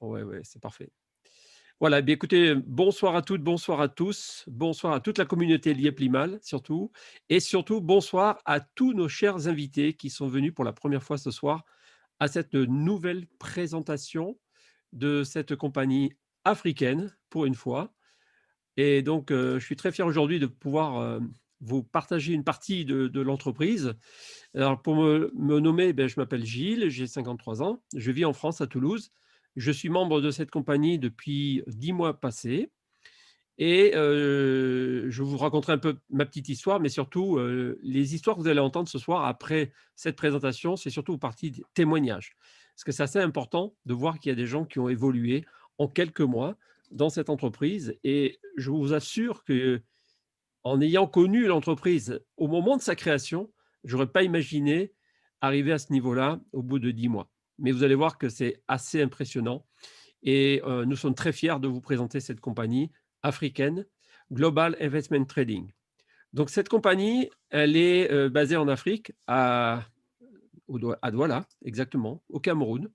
Ouais, ouais, c'est parfait. Voilà, bien écoutez, bonsoir à toutes, bonsoir à tous, bonsoir à toute la communauté Lié Plimal surtout, et surtout bonsoir à tous nos chers invités qui sont venus pour la première fois ce soir à cette nouvelle présentation de cette compagnie africaine, pour une fois. Et donc, je suis très fier aujourd'hui de pouvoir, vous partager une partie de l'entreprise. Alors pour me nommer, je m'appelle Gilles, j'ai 53 ans, je vis en France, à Toulouse. Je suis membre de cette compagnie depuis 10 mois passés et je vous raconterai un peu ma petite histoire, mais surtout, les histoires que vous allez entendre ce soir après cette présentation, c'est surtout partie des témoignages. Parce que c'est assez important de voir qu'il y a des gens qui ont évolué en quelques mois dans cette entreprise et je vous assure que en ayant connu l'entreprise au moment de sa création, j'aurais pas imaginé arriver à ce niveau-là au bout de 10 mois. Mais vous allez voir que c'est assez impressionnant et nous sommes très fiers de vous présenter cette compagnie africaine, Global Investment Trading. Donc cette compagnie, elle est, basée en Afrique à Douala, exactement, au Cameroun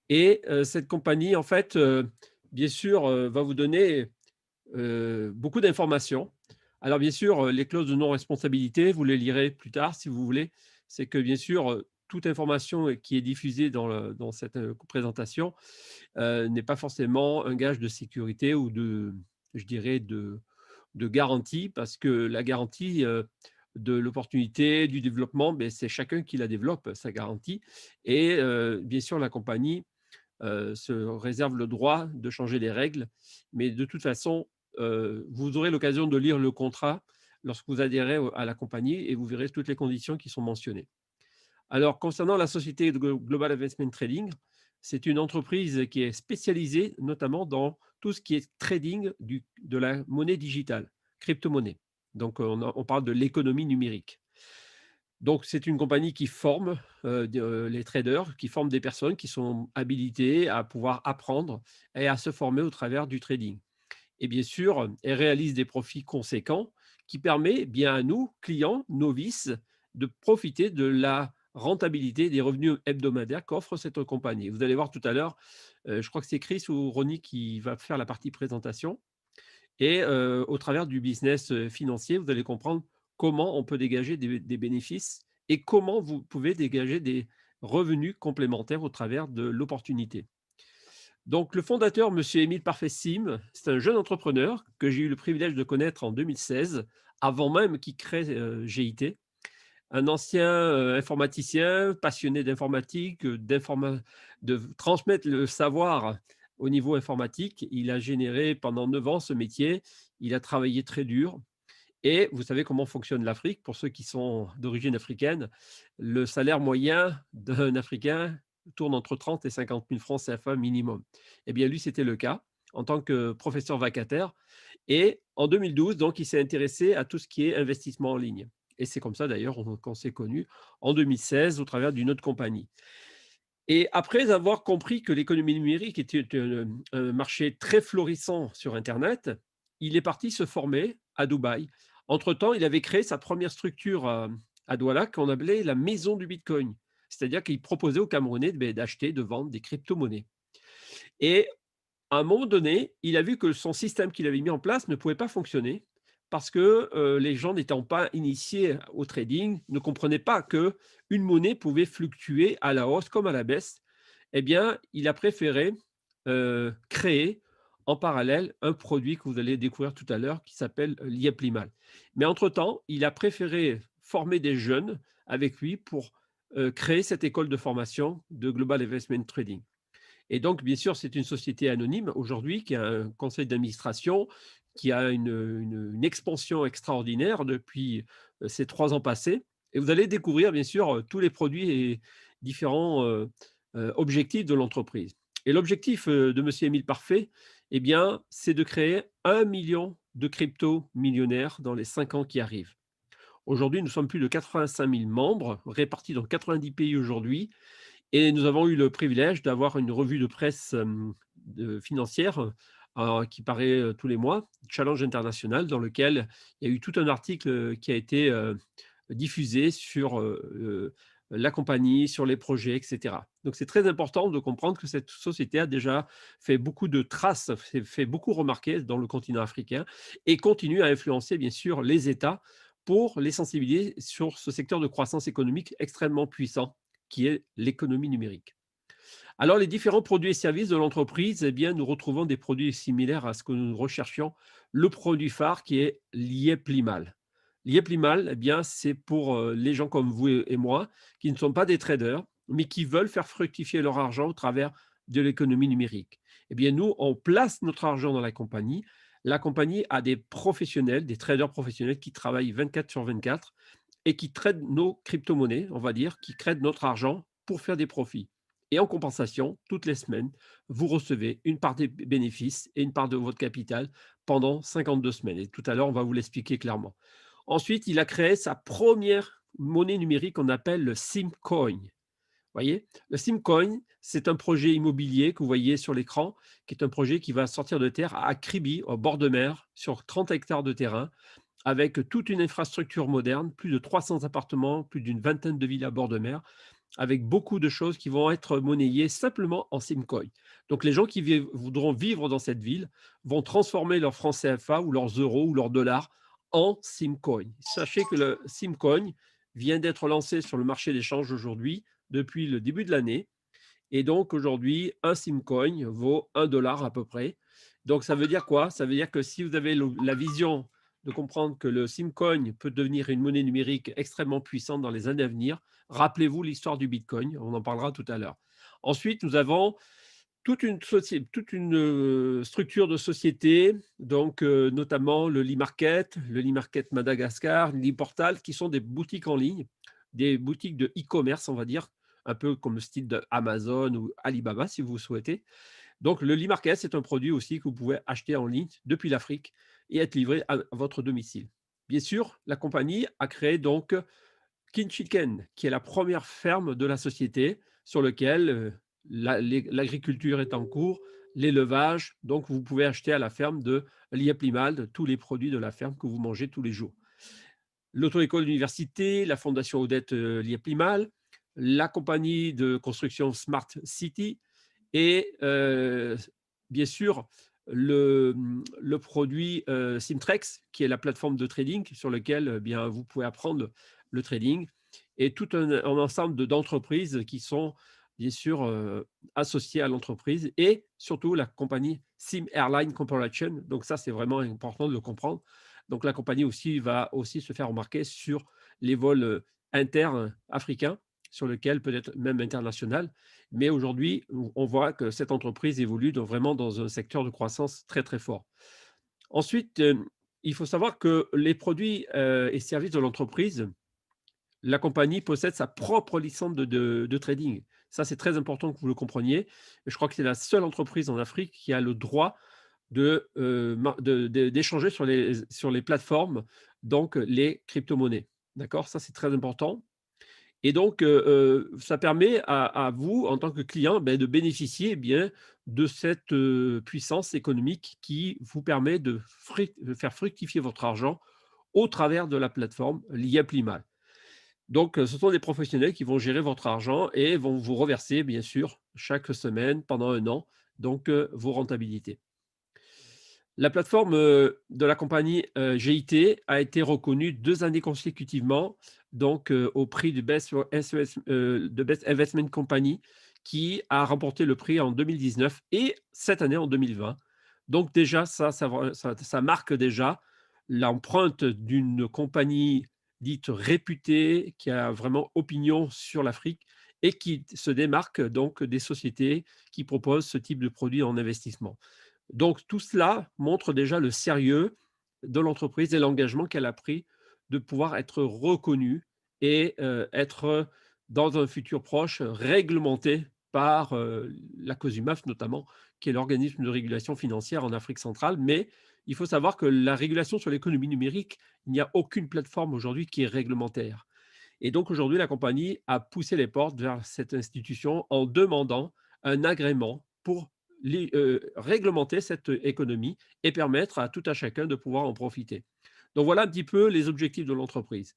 et cette compagnie en fait, bien sûr, va vous donner beaucoup d'informations. Alors bien sûr, les clauses de non-responsabilité, vous les lirez plus tard si vous voulez. C'est que bien sûr, toute information qui est diffusée dans cette, présentation, n'est pas forcément un gage de sécurité ou de je dirais de garantie parce que la garantie, de l'opportunité, du développement, c'est chacun qui la développe, sa garantie et bien sûr la compagnie se réserve le droit de changer les règles. Mais de toute façon, vous aurez l'occasion de lire le contrat lorsque vous adhérez à la compagnie et vous verrez toutes les conditions qui sont mentionnées. Alors, concernant la société de Global Investment Trading, c'est une entreprise qui est spécialisée notamment dans tout ce qui est trading de la monnaie digitale, crypto-monnaie. Donc, on parle de l'économie numérique. Donc, c'est une compagnie qui forme les traders, qui forme des personnes qui sont habilitées à pouvoir apprendre et à se former au travers du trading. Et bien sûr, elle réalise des profits conséquents qui permet bien à nous, clients, novices, de profiter de la rentabilité des revenus hebdomadaires qu'offre cette compagnie. Vous allez voir tout à l'heure, je crois que c'est Chris ou Ronnie qui va faire la partie présentation. Et au travers du business, financier, vous allez comprendre comment on peut dégager des bénéfices et comment vous pouvez dégager des revenus complémentaires au travers de l'opportunité. Donc le fondateur, monsieur Émile Parfait-Sim, c'est un jeune entrepreneur que j'ai eu le privilège de connaître en 2016, avant même qu'il crée, GIT. Un ancien, informaticien, passionné d'informatique, de transmettre le savoir au niveau informatique. Il a généré pendant 9 ans ce métier. Il a travaillé très dur et vous savez comment fonctionne l'Afrique. Pour ceux qui sont d'origine africaine, le salaire moyen d'un Africain tourne entre 30 et 50 000 francs CFA minimum. Eh bien lui, c'était le cas en tant que professeur vacataire et en 2012, donc il s'est intéressé à tout ce qui est investissement en ligne et c'est comme ça d'ailleurs qu'on s'est connus en 2016 au travers d'une autre compagnie. Et après avoir compris que l'économie numérique était un marché très florissant sur internet, il est parti se former à Dubaï. Entre temps, il avait créé sa première structure à Douala qu'on appelait la maison du Bitcoin. C'est-à-dire qu'il proposait aux Camerounais d'acheter, de vendre des crypto-monnaies. Et à un moment donné, il a vu que son système qu'il avait mis en place ne pouvait pas fonctionner parce que, les gens n'étant pas initiés au trading, ne comprenaient pas que une monnaie pouvait fluctuer à la hausse comme à la baisse. Eh bien, il a préféré, créer en parallèle un produit que vous allez découvrir tout à l'heure qui s'appelle l'IA-Plimal. Mais entre-temps, il a préféré former des jeunes avec lui pour, créer cette école de formation de Global Investment Trading. Et donc, bien sûr, c'est une société anonyme aujourd'hui qui a un conseil d'administration, qui a une expansion extraordinaire depuis ces 3 ans passés. Et vous allez découvrir, bien sûr, tous les produits et différents objectifs de l'entreprise. Et l'objectif de Monsieur Émile Parfait, eh bien, c'est de créer 1 million de crypto-millionnaires dans les 5 ans qui arrivent. Aujourd'hui, nous sommes plus de 85 000 membres, répartis dans 90 pays aujourd'hui, et nous avons eu le privilège d'avoir une revue de presse, financière, qui paraît, tous les mois, Challenge International, dans lequel il y a eu tout un article, qui a été, diffusé sur, la compagnie, sur les projets, etc. Donc, c'est très important de comprendre que cette société a déjà fait beaucoup de traces, fait beaucoup remarquer dans le continent africain et continue à influencer, bien sûr, les États pour les sensibiliser sur ce secteur de croissance économique extrêmement puissant qui est l'économie numérique. Alors, les différents produits et services de l'entreprise, eh bien, nous retrouvons des produits similaires à ce que nous recherchions. Le produit phare qui est Lieplimal. Lieplimal, eh bien, c'est pour les gens comme vous et moi qui ne sont pas des traders, mais qui veulent faire fructifier leur argent au travers de l'économie numérique. Eh bien, nous, on place notre argent dans la compagnie. La compagnie a des professionnels, des traders professionnels qui travaillent 24 sur 24 et qui traitent nos crypto-monnaies, on va dire, qui traitent notre argent pour faire des profits. Et en compensation, toutes les semaines, vous recevez une part des bénéfices et une part de votre capital pendant 52 semaines. Et tout à l'heure, on va vous l'expliquer clairement. Ensuite, il a créé sa première monnaie numérique qu'on appelle le Simcoin. Voyez, le Simcoin, c'est un projet immobilier que vous voyez sur l'écran, qui est un projet qui va sortir de terre à Kribi, au bord de mer, sur 30 hectares de terrain, avec toute une infrastructure moderne, plus de 300 appartements, plus d'une vingtaine de villes à bord de mer, avec beaucoup de choses qui vont être monnayées simplement en Simcoin. Donc les gens qui voudront vivre dans cette ville vont transformer leurs francs CFA ou leurs euros ou leurs dollars en Simcoin. Sachez que le Simcoin vient d'être lancé sur le marché d'échange aujourd'hui depuis le début de l'année. Et donc aujourd'hui, un Simcoin vaut 1 dollar à peu près. Donc ça veut dire quoi? Ça veut dire que si vous avez la vision de comprendre que le Simcoin peut devenir une monnaie numérique extrêmement puissante dans les années à venir, rappelez-vous l'histoire du Bitcoin, on en parlera tout à l'heure. Ensuite, nous avons toute une structure de société, donc notamment le Limarket, le Limarket Madagascar, l'e-Portal, qui sont des boutiques en ligne, des boutiques de e-commerce, on va dire, un peu comme le style de Amazon ou Alibaba, si vous souhaitez. Donc, le Limarket, c'est un produit aussi que vous pouvez acheter en ligne depuis l'Afrique et être livré à votre domicile. Bien sûr, la compagnie a créé donc Kinchiken, qui est la première ferme de la société sur lequel l'agriculture est en cours, l'élevage. Donc, vous pouvez acheter à la ferme de Lieplimal tous les produits de la ferme que vous mangez tous les jours. L'auto-école d'université, la fondation Odette Lieplimal, la compagnie de construction Smart City et bien sûr le produit Simtrex, qui est la plateforme de trading sur lequel bien, vous pouvez apprendre le trading et tout un ensemble d'entreprises qui sont bien sûr associées à l'entreprise et surtout la compagnie Sim Airline Corporation. Donc ça, c'est vraiment important de le comprendre. Donc la compagnie aussi va aussi se faire remarquer sur les vols inter-africains, sur lesquels peut-être même international. Mais aujourd'hui, on voit que cette entreprise évolue vraiment dans un secteur de croissance très, très fort. Ensuite, il faut savoir que les produits et services de l'entreprise, la compagnie possède sa propre licence de trading. Ça, c'est très important que vous le compreniez. Je crois que c'est la seule entreprise en Afrique qui a le droit d'échanger sur les plateformes, donc les crypto-monnaies. D'accord? Ça, c'est très important. Et donc, ça permet à vous, en tant que client, de bénéficier bien de cette puissance économique qui vous permet de faire fructifier votre argent au travers de la plateforme Liaplimal. Donc, ce sont des professionnels qui vont gérer votre argent et vont vous reverser, bien sûr, chaque semaine pendant 1 an, donc vos rentabilités. La plateforme, de la compagnie, GIT a été reconnue 2 années consécutivement, donc au prix du Best Investment Company qui a remporté le prix en 2019 et cette année en 2020. Donc déjà ça marque déjà l'empreinte d'une compagnie dite réputée, qui a vraiment opinion sur l'Afrique et qui se démarque donc des sociétés qui proposent ce type de produits en investissement. Donc tout cela montre déjà le sérieux de l'entreprise et l'engagement qu'elle a pris de pouvoir être reconnue et être dans un futur proche réglementée par la COSUMAF notamment, qui est l'organisme de régulation financière en Afrique centrale. Mais il faut savoir que la régulation sur l'économie numérique, il n'y a aucune plateforme aujourd'hui qui est réglementaire. Et donc aujourd'hui, la compagnie a poussé les portes vers cette institution en demandant un agrément pour réglementer cette économie et permettre à tout à chacun de pouvoir en profiter. Donc voilà un petit peu les objectifs de l'entreprise.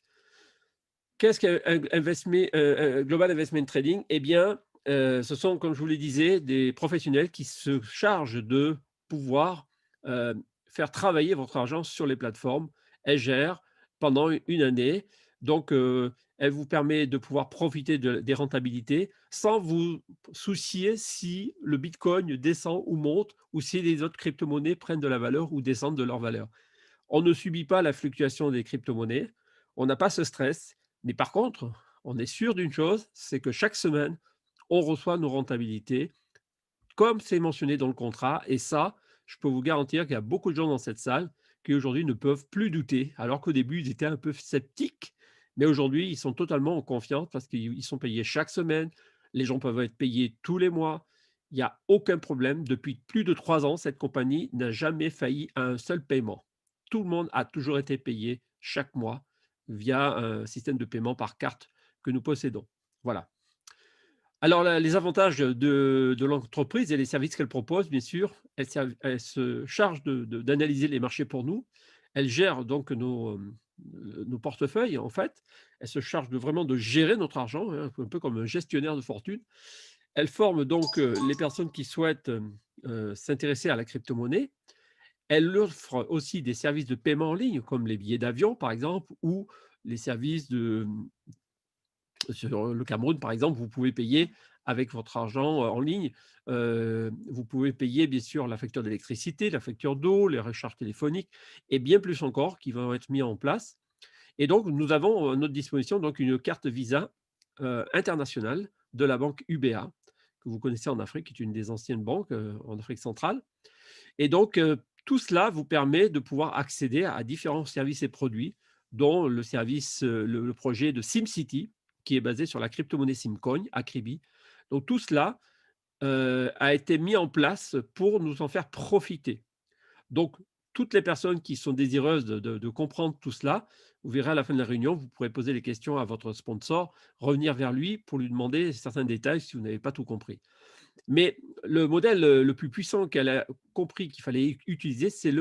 Qu'est-ce qu'un Global Investment Trading? Eh bien, ce sont, comme je vous le disais, des professionnels qui se chargent de pouvoir, faire travailler votre argent sur les plateformes. Elles gèrent pendant une année, donc elle vous permet de pouvoir profiter des rentabilités sans vous soucier si le bitcoin descend ou monte ou si les autres cryptomonnaies prennent de la valeur ou descendent de leur valeur. On ne subit pas la fluctuation des crypto-monnaies, on n'a pas ce stress, mais par contre, on est sûr d'une chose, c'est que chaque semaine, on reçoit nos rentabilités comme c'est mentionné dans le contrat et ça, je peux vous garantir qu'il y a beaucoup de gens dans cette salle qui aujourd'hui ne peuvent plus douter, alors qu'au début, ils étaient un peu sceptiques, mais aujourd'hui, ils sont totalement en confiance parce qu'ils sont payés chaque semaine, les gens peuvent être payés tous les mois, il n'y a aucun problème. Depuis plus de 3 ans, cette compagnie n'a jamais failli à un seul paiement. Tout le monde a toujours été payé chaque mois via un système de paiement par carte que nous possédons. Voilà. Alors les avantages de l'entreprise et les services qu'elle propose, bien sûr, elle se charge d'analyser les marchés pour nous. Elle gère donc nos portefeuilles, en fait. Elle se charge vraiment de gérer notre argent, hein, un peu comme un gestionnaire de fortune. Elle forme donc, les personnes qui souhaitent, s'intéresser à la crypto-monnaie. Elle offre aussi des services de paiement en ligne, comme les billets d'avion, par exemple, ou les services sur le Cameroun, par exemple, vous pouvez payer avec votre argent en ligne. Vous pouvez payer, bien sûr, la facture d'électricité, la facture d'eau, les recharges téléphoniques et bien plus encore qui vont être mis en place. Et donc, nous avons à notre disposition donc une carte Visa internationale de la banque UBA, que vous connaissez en Afrique, qui est une des anciennes banques en Afrique centrale. Et donc, tout cela vous permet de pouvoir accéder à différents services et produits, dont le service, le projet de SimCity, qui est basé sur la crypto-monnaie Simcoin, Acribi. Donc tout cela, a été mis en place pour nous en faire profiter. Donc toutes les personnes qui sont désireuses de comprendre tout cela, vous verrez à la fin de la réunion, vous pourrez poser les questions à votre sponsor, revenir vers lui pour lui demander certains détails si vous n'avez pas tout compris. Mais le modèle, le plus puissant qu'elle a compris qu'il fallait utiliser, c'est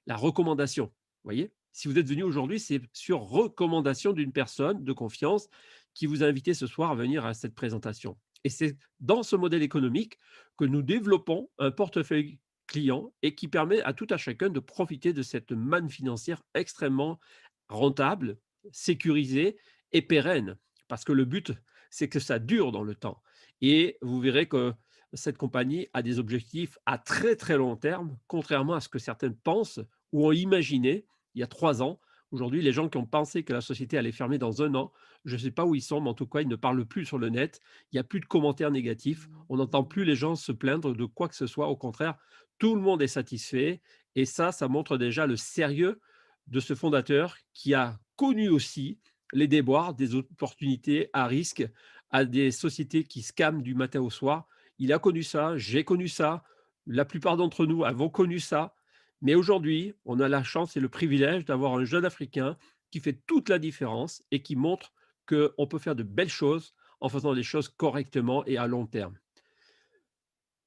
la recommandation. Vous voyez? Si vous êtes venu aujourd'hui, c'est sur recommandation d'une personne de confiance qui vous a invité ce soir à venir à cette présentation. Et c'est dans ce modèle économique que nous développons un portefeuille client et qui permet à tout à chacun de profiter de cette manne financière extrêmement rentable, sécurisée et pérenne. Parce que le but, c'est que ça dure dans le temps. Et vous verrez que cette compagnie a des objectifs à très très long terme, contrairement à ce que certaines pensent ou ont imaginé il y a 3 ans. Aujourd'hui, les gens qui ont pensé que la société allait fermer dans un an, je ne sais pas où ils sont, mais en tout cas, ils ne parlent plus sur le net. Il n'y a plus de commentaires négatifs. On n'entend plus les gens se plaindre de quoi que ce soit. Au contraire, tout le monde est satisfait. Et ça montre déjà le sérieux de ce fondateur qui a connu aussi les déboires, des opportunités à risque, à des sociétés qui scamment du matin au soir. Il a connu ça, j'ai connu ça, la plupart d'entre nous avons connu ça. Mais aujourd'hui, on a la chance et le privilège d'avoir un jeune Africain qui fait toute la différence et qui montre qu'on peut faire de belles choses en faisant les choses correctement et à long terme.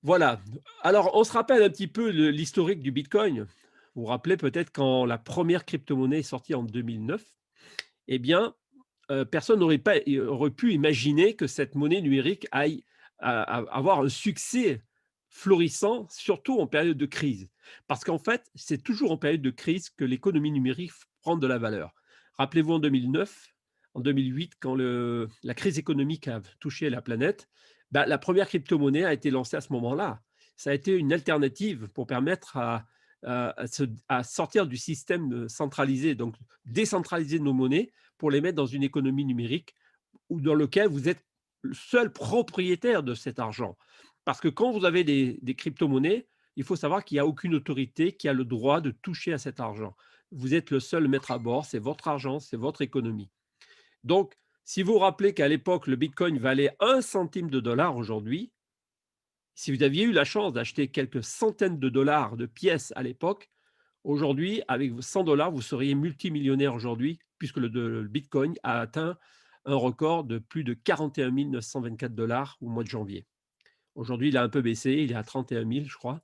Voilà. Alors, on se rappelle un petit peu l'historique du Bitcoin. Vous vous rappelez peut-être quand la première crypto-monnaie est sortie en 2009, eh bien, personne aurait pu imaginer que cette monnaie numérique aille avoir un succès florissant, surtout en période de crise. Parce qu'en fait, c'est toujours en période de crise que l'économie numérique prend de la valeur. Rappelez-vous en 2009, en 2008, quand la crise économique a touché la planète, bah, la première crypto-monnaie a été lancée à ce moment-là. Ça a été une alternative pour permettre à sortir du système centralisé, donc décentraliser nos monnaies pour les mettre dans une économie numérique ou dans lequel vous êtes le seul propriétaire de cet argent. Parce que quand vous avez des crypto-monnaies, il faut savoir qu'il n'y a aucune autorité qui a le droit de toucher à cet argent. Vous êtes le seul maître à bord, c'est votre argent, c'est votre économie. Donc, si vous vous rappelez qu'à l'époque, le Bitcoin valait 1 centime de dollar aujourd'hui, si vous aviez eu la chance d'acheter quelques centaines de dollars de pièces à l'époque, aujourd'hui, avec 100 dollars, vous seriez multimillionnaire aujourd'hui, puisque le Bitcoin a atteint un record de plus de 41 924 dollars au mois de janvier. Aujourd'hui, il a un peu baissé, il est à 31 000, je crois.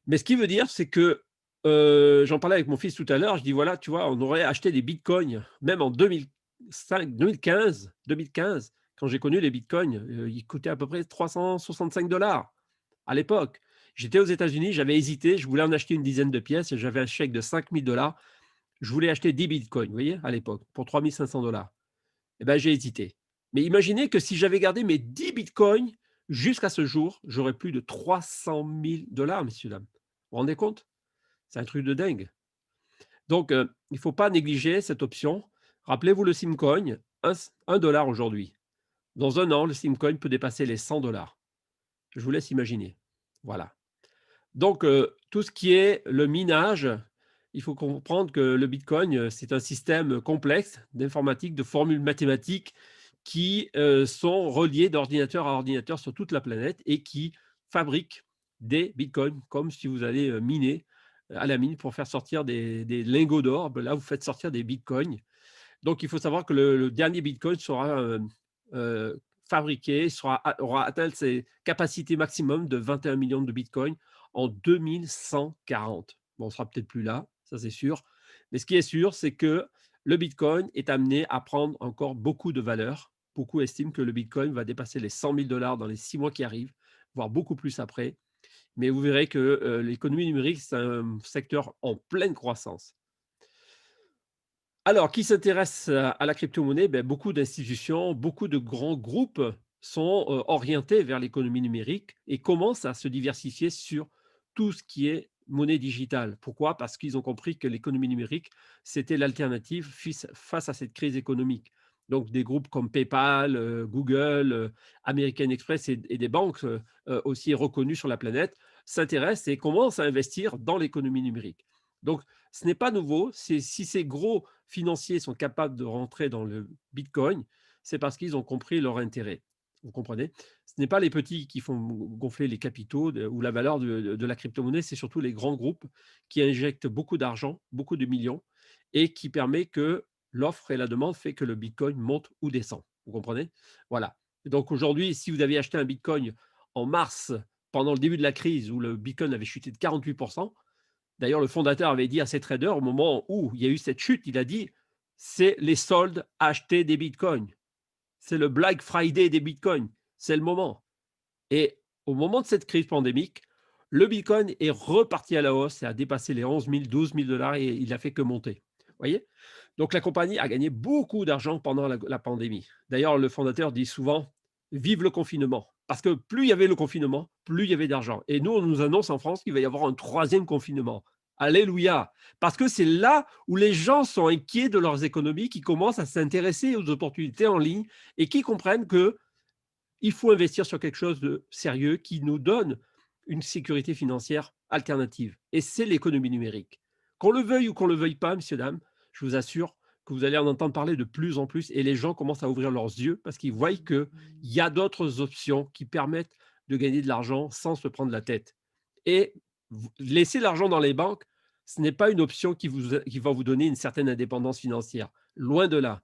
Mais ce qui veut dire, c'est que j'en parlais avec mon fils tout à l'heure, je dis voilà, tu vois, on aurait acheté des bitcoins, même en 2000, 2015, quand j'ai connu les bitcoins, ils coûtaient à peu près 365 $ à l'époque. J'étais aux États-Unis, j'avais hésité, je voulais en acheter une dizaine de pièces et j'avais un chèque de 5 000 $. Je voulais acheter 10 bitcoins, vous voyez, à l'époque, pour 3 500 $. Eh ben, j'ai hésité. Mais imaginez que si j'avais gardé mes 10 bitcoins jusqu'à ce jour, j'aurais plus de 300 000 $, messieurs, dames. Vous vous rendez compte? C'est un truc de dingue. Donc, il ne faut pas négliger cette option. Rappelez-vous le Simcoin, 1 $ aujourd'hui. Dans un an, le Simcoin peut dépasser les 100 $. Je vous laisse imaginer. Voilà. Donc, tout ce qui est le minage, il faut comprendre que le Bitcoin, c'est un système complexe d'informatique, de formules mathématiques qui sont reliées d'ordinateur à ordinateur sur toute la planète et qui fabriquent des Bitcoins, comme si vous allez miner à la mine pour faire sortir des lingots d'or. Ben là, vous faites sortir des Bitcoins. Donc, il faut savoir que le dernier Bitcoin sera euh, fabriqué, aura atteint ses capacités maximum de 21 millions de Bitcoins en 2140. Bon, on ne sera peut-être plus là, ça c'est sûr. Mais ce qui est sûr, c'est que le Bitcoin est amené à prendre encore beaucoup de valeur. Beaucoup estiment que le Bitcoin va dépasser les 100 000 $ dans les 6 mois qui arrivent, voire beaucoup plus après. Mais vous verrez que l'économie numérique, c'est un secteur en pleine croissance. Alors, qui s'intéresse à la crypto-monnaie? Ben, beaucoup d'institutions, beaucoup de grands groupes sont orientés vers l'économie numérique et commencent à se diversifier sur tout ce qui est monnaie digitale. Pourquoi? Parce qu'ils ont compris que l'économie numérique, c'était l'alternative face à cette crise économique. Donc, des groupes comme PayPal, Google, American Express et des banques aussi reconnues sur la planète s'intéressent et commencent à investir dans l'économie numérique. Donc, ce n'est pas nouveau. Si ces gros financiers sont capables de rentrer dans le Bitcoin, c'est parce qu'ils ont compris leur intérêt. Vous comprenez? Ce n'est pas les petits qui font gonfler les capitaux ou la valeur de la crypto-monnaie, c'est surtout les grands groupes qui injectent beaucoup d'argent, beaucoup de millions, et qui permet que l'offre et la demande fait que le Bitcoin monte ou descend. Vous comprenez? Voilà. Et donc aujourd'hui, si vous aviez acheté un Bitcoin en mars, pendant le début de la crise, où le Bitcoin avait chuté de 48%, d'ailleurs, le fondateur avait dit à ses traders au moment où il y a eu cette chute, il a dit, c'est les soldes, acheter des bitcoins. C'est le Black Friday des bitcoins. C'est le moment. Et au moment de cette crise pandémique, le bitcoin est reparti à la hausse et a dépassé les 11 000, 12 000 $ et il n'a fait que monter. Vous voyez? Donc la compagnie a gagné beaucoup d'argent pendant la pandémie. D'ailleurs, le fondateur dit souvent, vive le confinement. Parce que plus il y avait le confinement, plus il y avait d'argent. Et nous, on nous annonce en France qu'il va y avoir un troisième confinement. Alléluia. Parce que c'est là où les gens sont inquiets de leurs économies, qui commencent à s'intéresser aux opportunités en ligne et qui comprennent que il faut investir sur quelque chose de sérieux qui nous donne une sécurité financière alternative. Et c'est l'économie numérique. Qu'on le veuille ou qu'on ne le veuille pas, messieurs, dames, je vous assure que vous allez en entendre parler de plus en plus et les gens commencent à ouvrir leurs yeux parce qu'ils voient qu'il y a d'autres options qui permettent de gagner de l'argent sans se prendre la tête. Et laisser l'argent dans les banques, ce n'est pas une option qui va vous donner une certaine indépendance financière. Loin de là.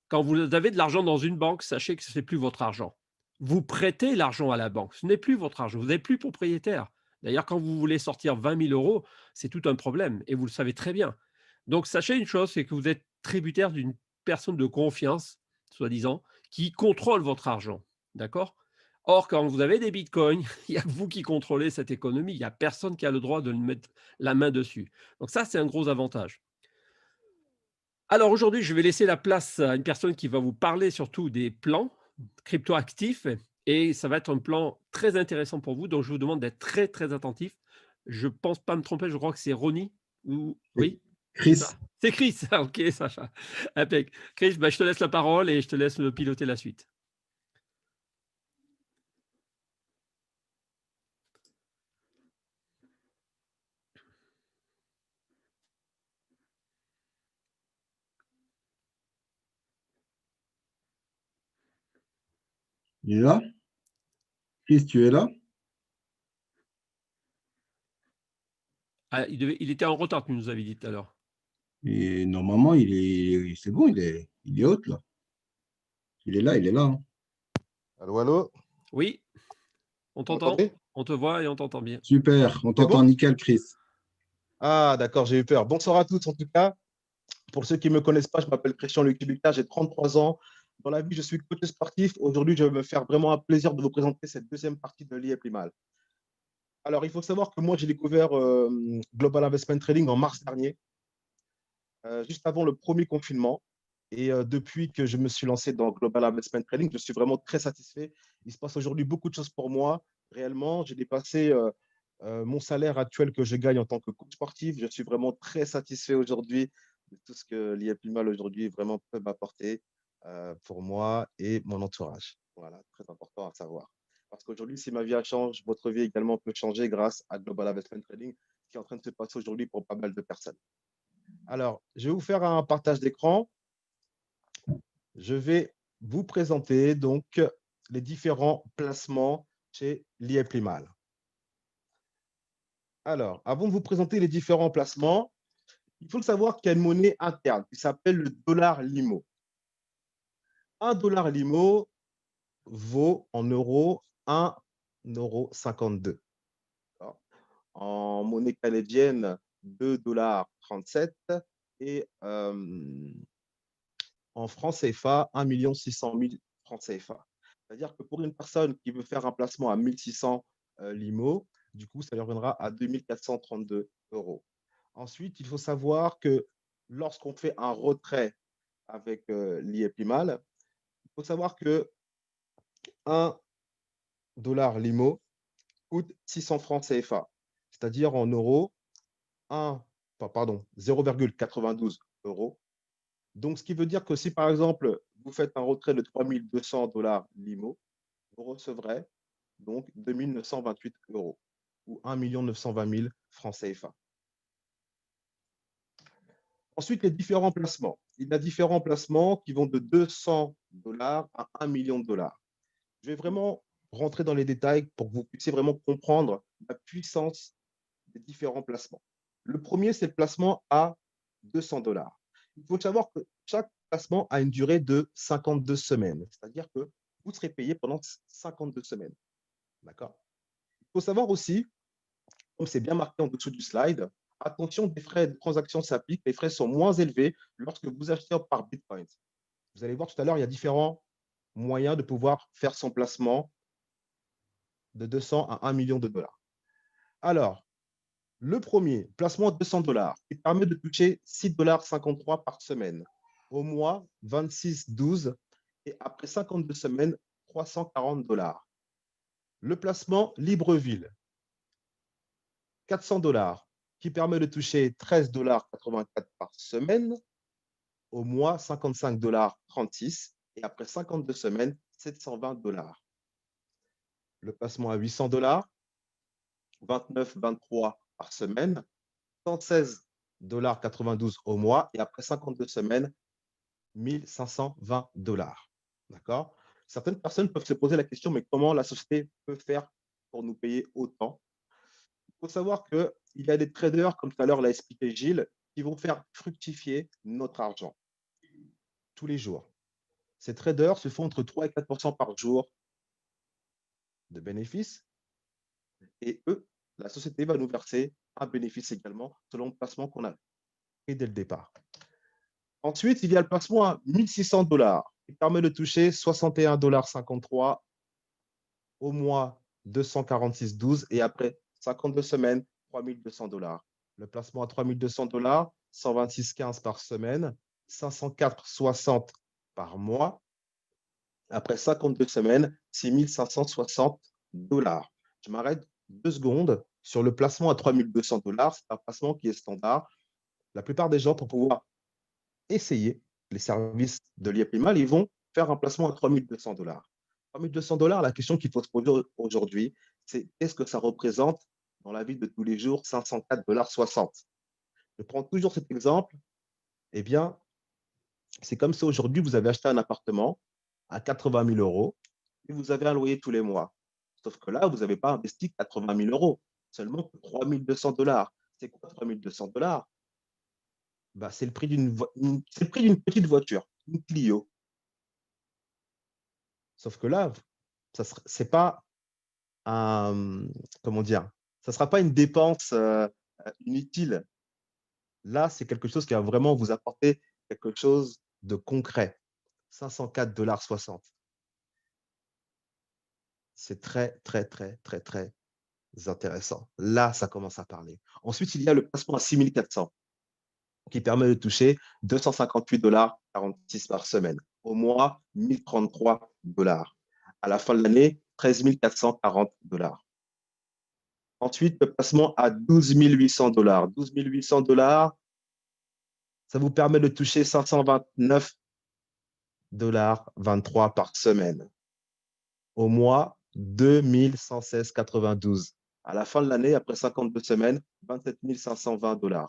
Quand vous avez de l'argent dans une banque, sachez que ce n'est plus votre argent. Vous prêtez l'argent à la banque, ce n'est plus votre argent, vous n'êtes plus propriétaire. D'ailleurs, quand vous voulez sortir 20 000 €, c'est tout un problème et vous le savez très bien. Donc, sachez une chose, c'est que vous êtes tributaire d'une personne de confiance, soi-disant, qui contrôle votre argent. D'accord? Or, quand vous avez des bitcoins, il n'y a que vous qui contrôlez cette économie. Il n'y a personne qui a le droit de mettre la main dessus. Donc ça, c'est un gros avantage. Alors aujourd'hui, je vais laisser la place à une personne qui va vous parler surtout des plans cryptoactifs et ça va être un plan très intéressant pour vous, donc je vous demande d'être très, très attentif. Je pense pas me tromper, je crois que c'est Ronnie ou Et oui, c'est Chris, ça? C'est Chris, ah OK Sacha, impec. Chris, bah, je te laisse la parole et je te laisse piloter la suite. il est là? Chris, tu es là? Ah, il était en retard, tu nous avais dit tout à l'heure. Et normalement, c'est bon, il est haute là. Il est là, hein. Allô, allô? Oui, on Vous t'entend, m'entendez? on te voit et on t'entend bien. Super, on C'est t'entend bon? nickel, Chris. Ah, d'accord, j'ai eu peur. Bonsoir à tous, en tout cas. Pour ceux qui ne me connaissent pas, je m'appelle Christian Luc Kubilka, j'ai 33 ans. Dans la vie, je suis coach sportif. Aujourd'hui, je vais me faire vraiment un plaisir de vous présenter cette deuxième partie de l'IA Primal. Alors, il faut savoir que moi, j'ai découvert Global Investment Trading en mars dernier, juste avant le premier confinement. Et depuis que je me suis lancé dans Global Investment Trading, je suis vraiment très satisfait. Il se passe aujourd'hui beaucoup de choses pour moi. Réellement, j'ai dépassé mon salaire actuel que je gagne en tant que coach sportif. Je suis vraiment très satisfait aujourd'hui de tout ce que l'IA Primal aujourd'hui vraiment peut m'apporter pour moi et mon entourage. Voilà, très important à savoir. Parce qu'aujourd'hui, si ma vie change, votre vie également peut changer grâce à Global Investment Trading, ce qui est en train de se passer aujourd'hui pour pas mal de personnes. Alors, je vais vous faire un partage d'écran. Je vais vous présenter donc les différents placements chez l'IA Primal. Alors, avant de vous présenter les différents placements, il faut le savoir qu'il y a une monnaie interne qui s'appelle le dollar Limo. Un dollar Limo vaut en euros 1,52 €. En monnaie canadienne, 2,37 $ et en francs CFA, 1 600 000 francs CFA. C'est-à-dire que pour une personne qui veut faire un placement à 1600 limo, du coup, ça lui reviendra à 2432 €. Ensuite, il faut savoir que lorsqu'on fait un retrait avec l'IEPIMAL, il faut savoir que 1 dollar limo coûte 600 francs CFA, c'est-à-dire en euros, 0,92 €. Donc, ce qui veut dire que si, par exemple, vous faites un retrait de 3200 dollars limo, vous recevrez donc 2928 € ou 1 920 000 francs CFA. Ensuite, les différents placements. Il y a différents placements qui vont de 200 dollars à 1 million de dollars. Je vais vraiment rentrer dans les détails pour que vous puissiez vraiment comprendre la puissance des différents placements. Le premier, c'est le placement à 200 dollars. Il faut savoir que chaque placement a une durée de 52 semaines, c'est-à-dire que vous serez payé pendant 52 semaines. D'accord? Il faut savoir aussi, comme c'est bien marqué en dessous du slide, attention, des frais de transaction s'appliquent. Les frais sont moins élevés lorsque vous achetez par Bitcoin. Vous allez voir tout à l'heure, il y a différents moyens de pouvoir faire son placement de 200 à 1 million de dollars. Alors, le premier, placement de 200 dollars, qui permet de toucher 6,53 $ par semaine. Au mois, 26,12 et après 52 semaines, 340 dollars. Le placement Libreville, 400 dollars, qui permet de toucher 13,84 $ par semaine. Au mois, 55,36 $ et après 52 semaines, 720 dollars. Le placement à 800 dollars, 29,23 $ par semaine, 116,92 $ au mois et après 52 semaines, 1520 dollars. D'accord? Certaines personnes peuvent se poser la question, mais comment la société peut faire pour nous payer autant? Il faut savoir qu'il y a des traders, comme tout à l'heure l'a expliqué Gilles, qui vont faire fructifier notre argent tous les jours. Ces traders se font entre 3 et 4 % par jour de bénéfices et eux, la société va nous verser un bénéfice également selon le placement qu'on a fait dès le départ. Ensuite, il y a le placement à 1600 dollars qui permet de toucher 61,53 $ au mois, 246,12 et après 52 semaines, 3200 dollars. Le placement à 3200 dollars, 126,15 par semaine, 504,60 par mois. Après 52 semaines, 6560 dollars. Je m'arrête 2 secondes sur le placement à 3200 dollars. C'est un placement qui est standard. La plupart des gens, pour pouvoir essayer les services de l'IA-Primal, ils vont faire un placement à 3200 dollars. 3200 dollars, la question qu'il faut se poser aujourd'hui, c'est qu'est-ce que ça représente dans la vie de tous les jours, 504,60 $. Je prends toujours cet exemple. Eh bien, c'est comme si aujourd'hui, vous avez acheté un appartement à 80 000 € et vous avez un loyer tous les mois. Sauf que là, vous n'avez pas investi 80 000 €, seulement 3200 dollars. C'est quoi 3200 dollars? Bah, c'est le prix d'une petite voiture, une Clio. Sauf que là, c'est pas un, comment dire, ça ne sera pas une dépense inutile. Là, c'est quelque chose qui va vraiment vous apporter quelque chose de concret. 504,60 $. C'est très, très, très, très, très intéressant. Là, ça commence à parler. Ensuite, il y a le placement à 6 400 qui permet de toucher 258,46 $ par semaine. Au mois, 1033 $. À la fin de l'année, 13 440 $. Ensuite, le placement à 12 800 $. 12 800 $, ça vous permet de toucher 529,23 $ par semaine. Au mois, 2116,92 $. À la fin de l'année, après 52 semaines, 27 520 $.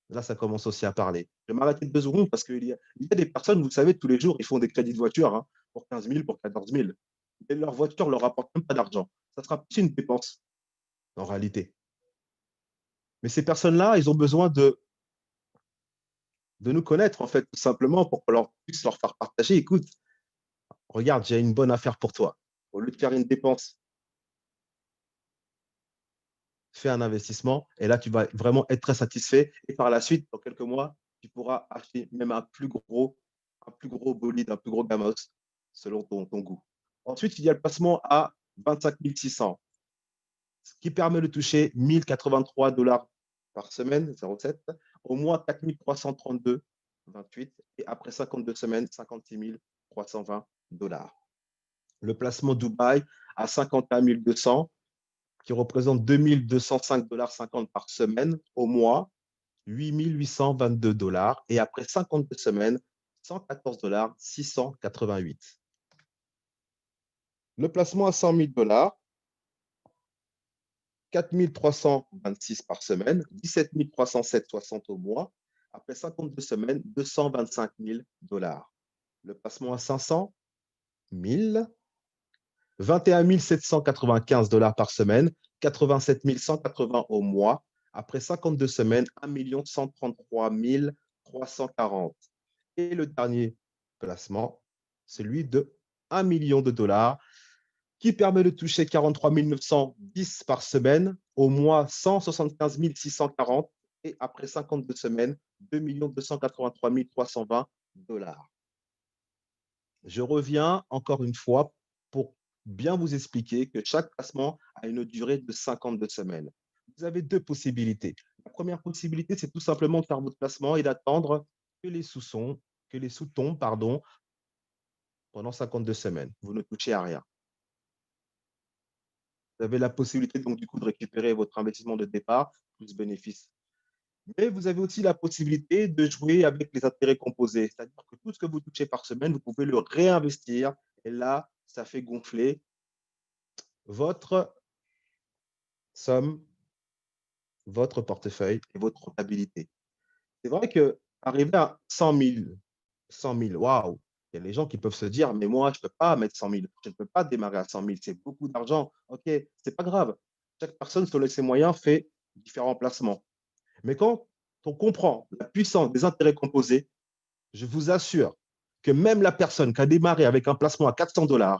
Là, ça commence aussi à parler. Je vais m'arrêter 2 secondes parce qu'il y a des personnes, vous savez, tous les jours, ils font des crédits de voiture hein, pour 15 000, pour 14 000. Et leur voiture ne leur rapporte même pas d'argent. Ça sera plus une dépense, en réalité. Mais ces personnes-là, ils ont besoin de nous connaître, en fait, tout simplement, pour qu'on puisse leur faire partager. Écoute, regarde, j'ai une bonne affaire pour toi. Au lieu de faire une dépense, fais un investissement. Et là, tu vas vraiment être très satisfait. Et par la suite, dans quelques mois, tu pourras acheter même un plus gros bolide, un plus gros Gamos, selon ton goût. Ensuite, il y a le placement à 25 600, ce qui permet de toucher 1083 $ par semaine, 0,7, au mois 4 332,28 et après 52 semaines, 56 320 $. Le placement Dubaï à 51 200, qui représente 2205,50 $ par semaine, au mois 8 822 $ et après 52 semaines, 114 688 $. Le placement à 100 000 $, 4 326 par semaine, 17 307,60 au mois. Après 52 semaines, 225 000 $. Le placement à 500 000, 21 795 $ par semaine, 87 180 au mois. Après 52 semaines, 1 133 340. Et le dernier placement, celui de 1 million de $, qui permet de toucher 43 910 par semaine, au mois 175 640 et après 52 semaines, 2 283 320 $. Je reviens encore une fois pour bien vous expliquer que chaque placement a une durée de 52 semaines. Vous avez deux possibilités. La première possibilité, c'est tout simplement de faire votre placement et d'attendre que les sous tombent, pendant 52 semaines. Vous ne touchez à rien. Vous avez la possibilité donc du coup de récupérer votre investissement de départ plus bénéfice. Mais vous avez aussi la possibilité de jouer avec les intérêts composés, c'est-à-dire que tout ce que vous touchez par semaine, vous pouvez le réinvestir et là, ça fait gonfler votre somme, votre portefeuille et votre rentabilité. C'est vrai qu'arriver à 100 000, waouh, il y a des gens qui peuvent se dire, mais moi, je ne peux pas mettre 100 000, je ne peux pas démarrer à 100 000, c'est beaucoup d'argent. OK, c'est pas grave. Chaque personne, selon ses moyens, fait différents placements. Mais quand on comprend la puissance des intérêts composés, je vous assure que même la personne qui a démarré avec un placement à 400 $,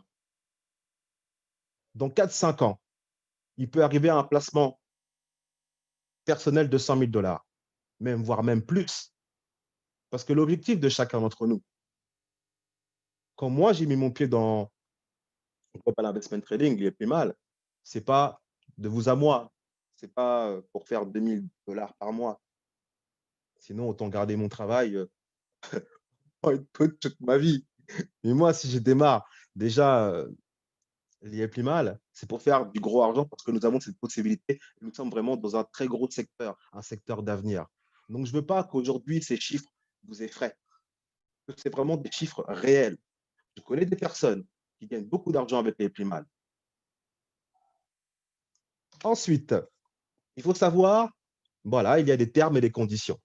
dans 4-5 ans, il peut arriver à un placement personnel de 100 000 $, même, voire même plus. Parce que l'objectif de chacun d'entre nous, quand moi j'ai mis mon pied dans Global Investment Trading, il est plus mal, ce n'est pas de vous à moi, ce n'est pas pour faire 2 000 $ par mois. Sinon, autant garder mon travail toute ma vie. Mais moi, si je démarre, déjà, il est plus mal, c'est pour faire du gros argent parce que nous avons cette possibilité. Nous sommes vraiment dans un très gros secteur, un secteur d'avenir. Donc, je ne veux pas qu'aujourd'hui, ces chiffres vous effraient. C'est vraiment des chiffres réels. Je connais des personnes qui gagnent beaucoup d'argent avec les plus mal. Ensuite, il faut savoir, voilà, il y a des termes et des conditions.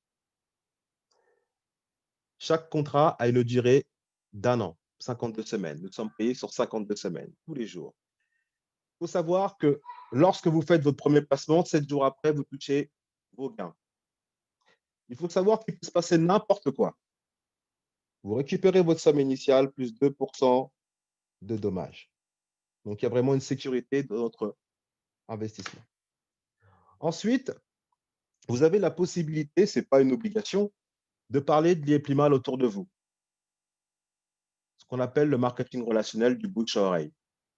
Chaque contrat a une durée d'1 an, 52 semaines. Nous sommes payés sur 52 semaines, tous les jours. Il faut savoir que lorsque vous faites votre premier placement, 7 jours après, vous touchez vos gains. Il faut savoir qu'il peut se passer n'importe quoi. Vous récupérez votre somme initiale plus 2% de dommages. Donc, il y a vraiment une sécurité de notre investissement. Ensuite, vous avez la possibilité, ce n'est pas une obligation, de parler de l'IEPLIMAL autour de vous. Ce qu'on appelle le marketing relationnel du bouche à oreille.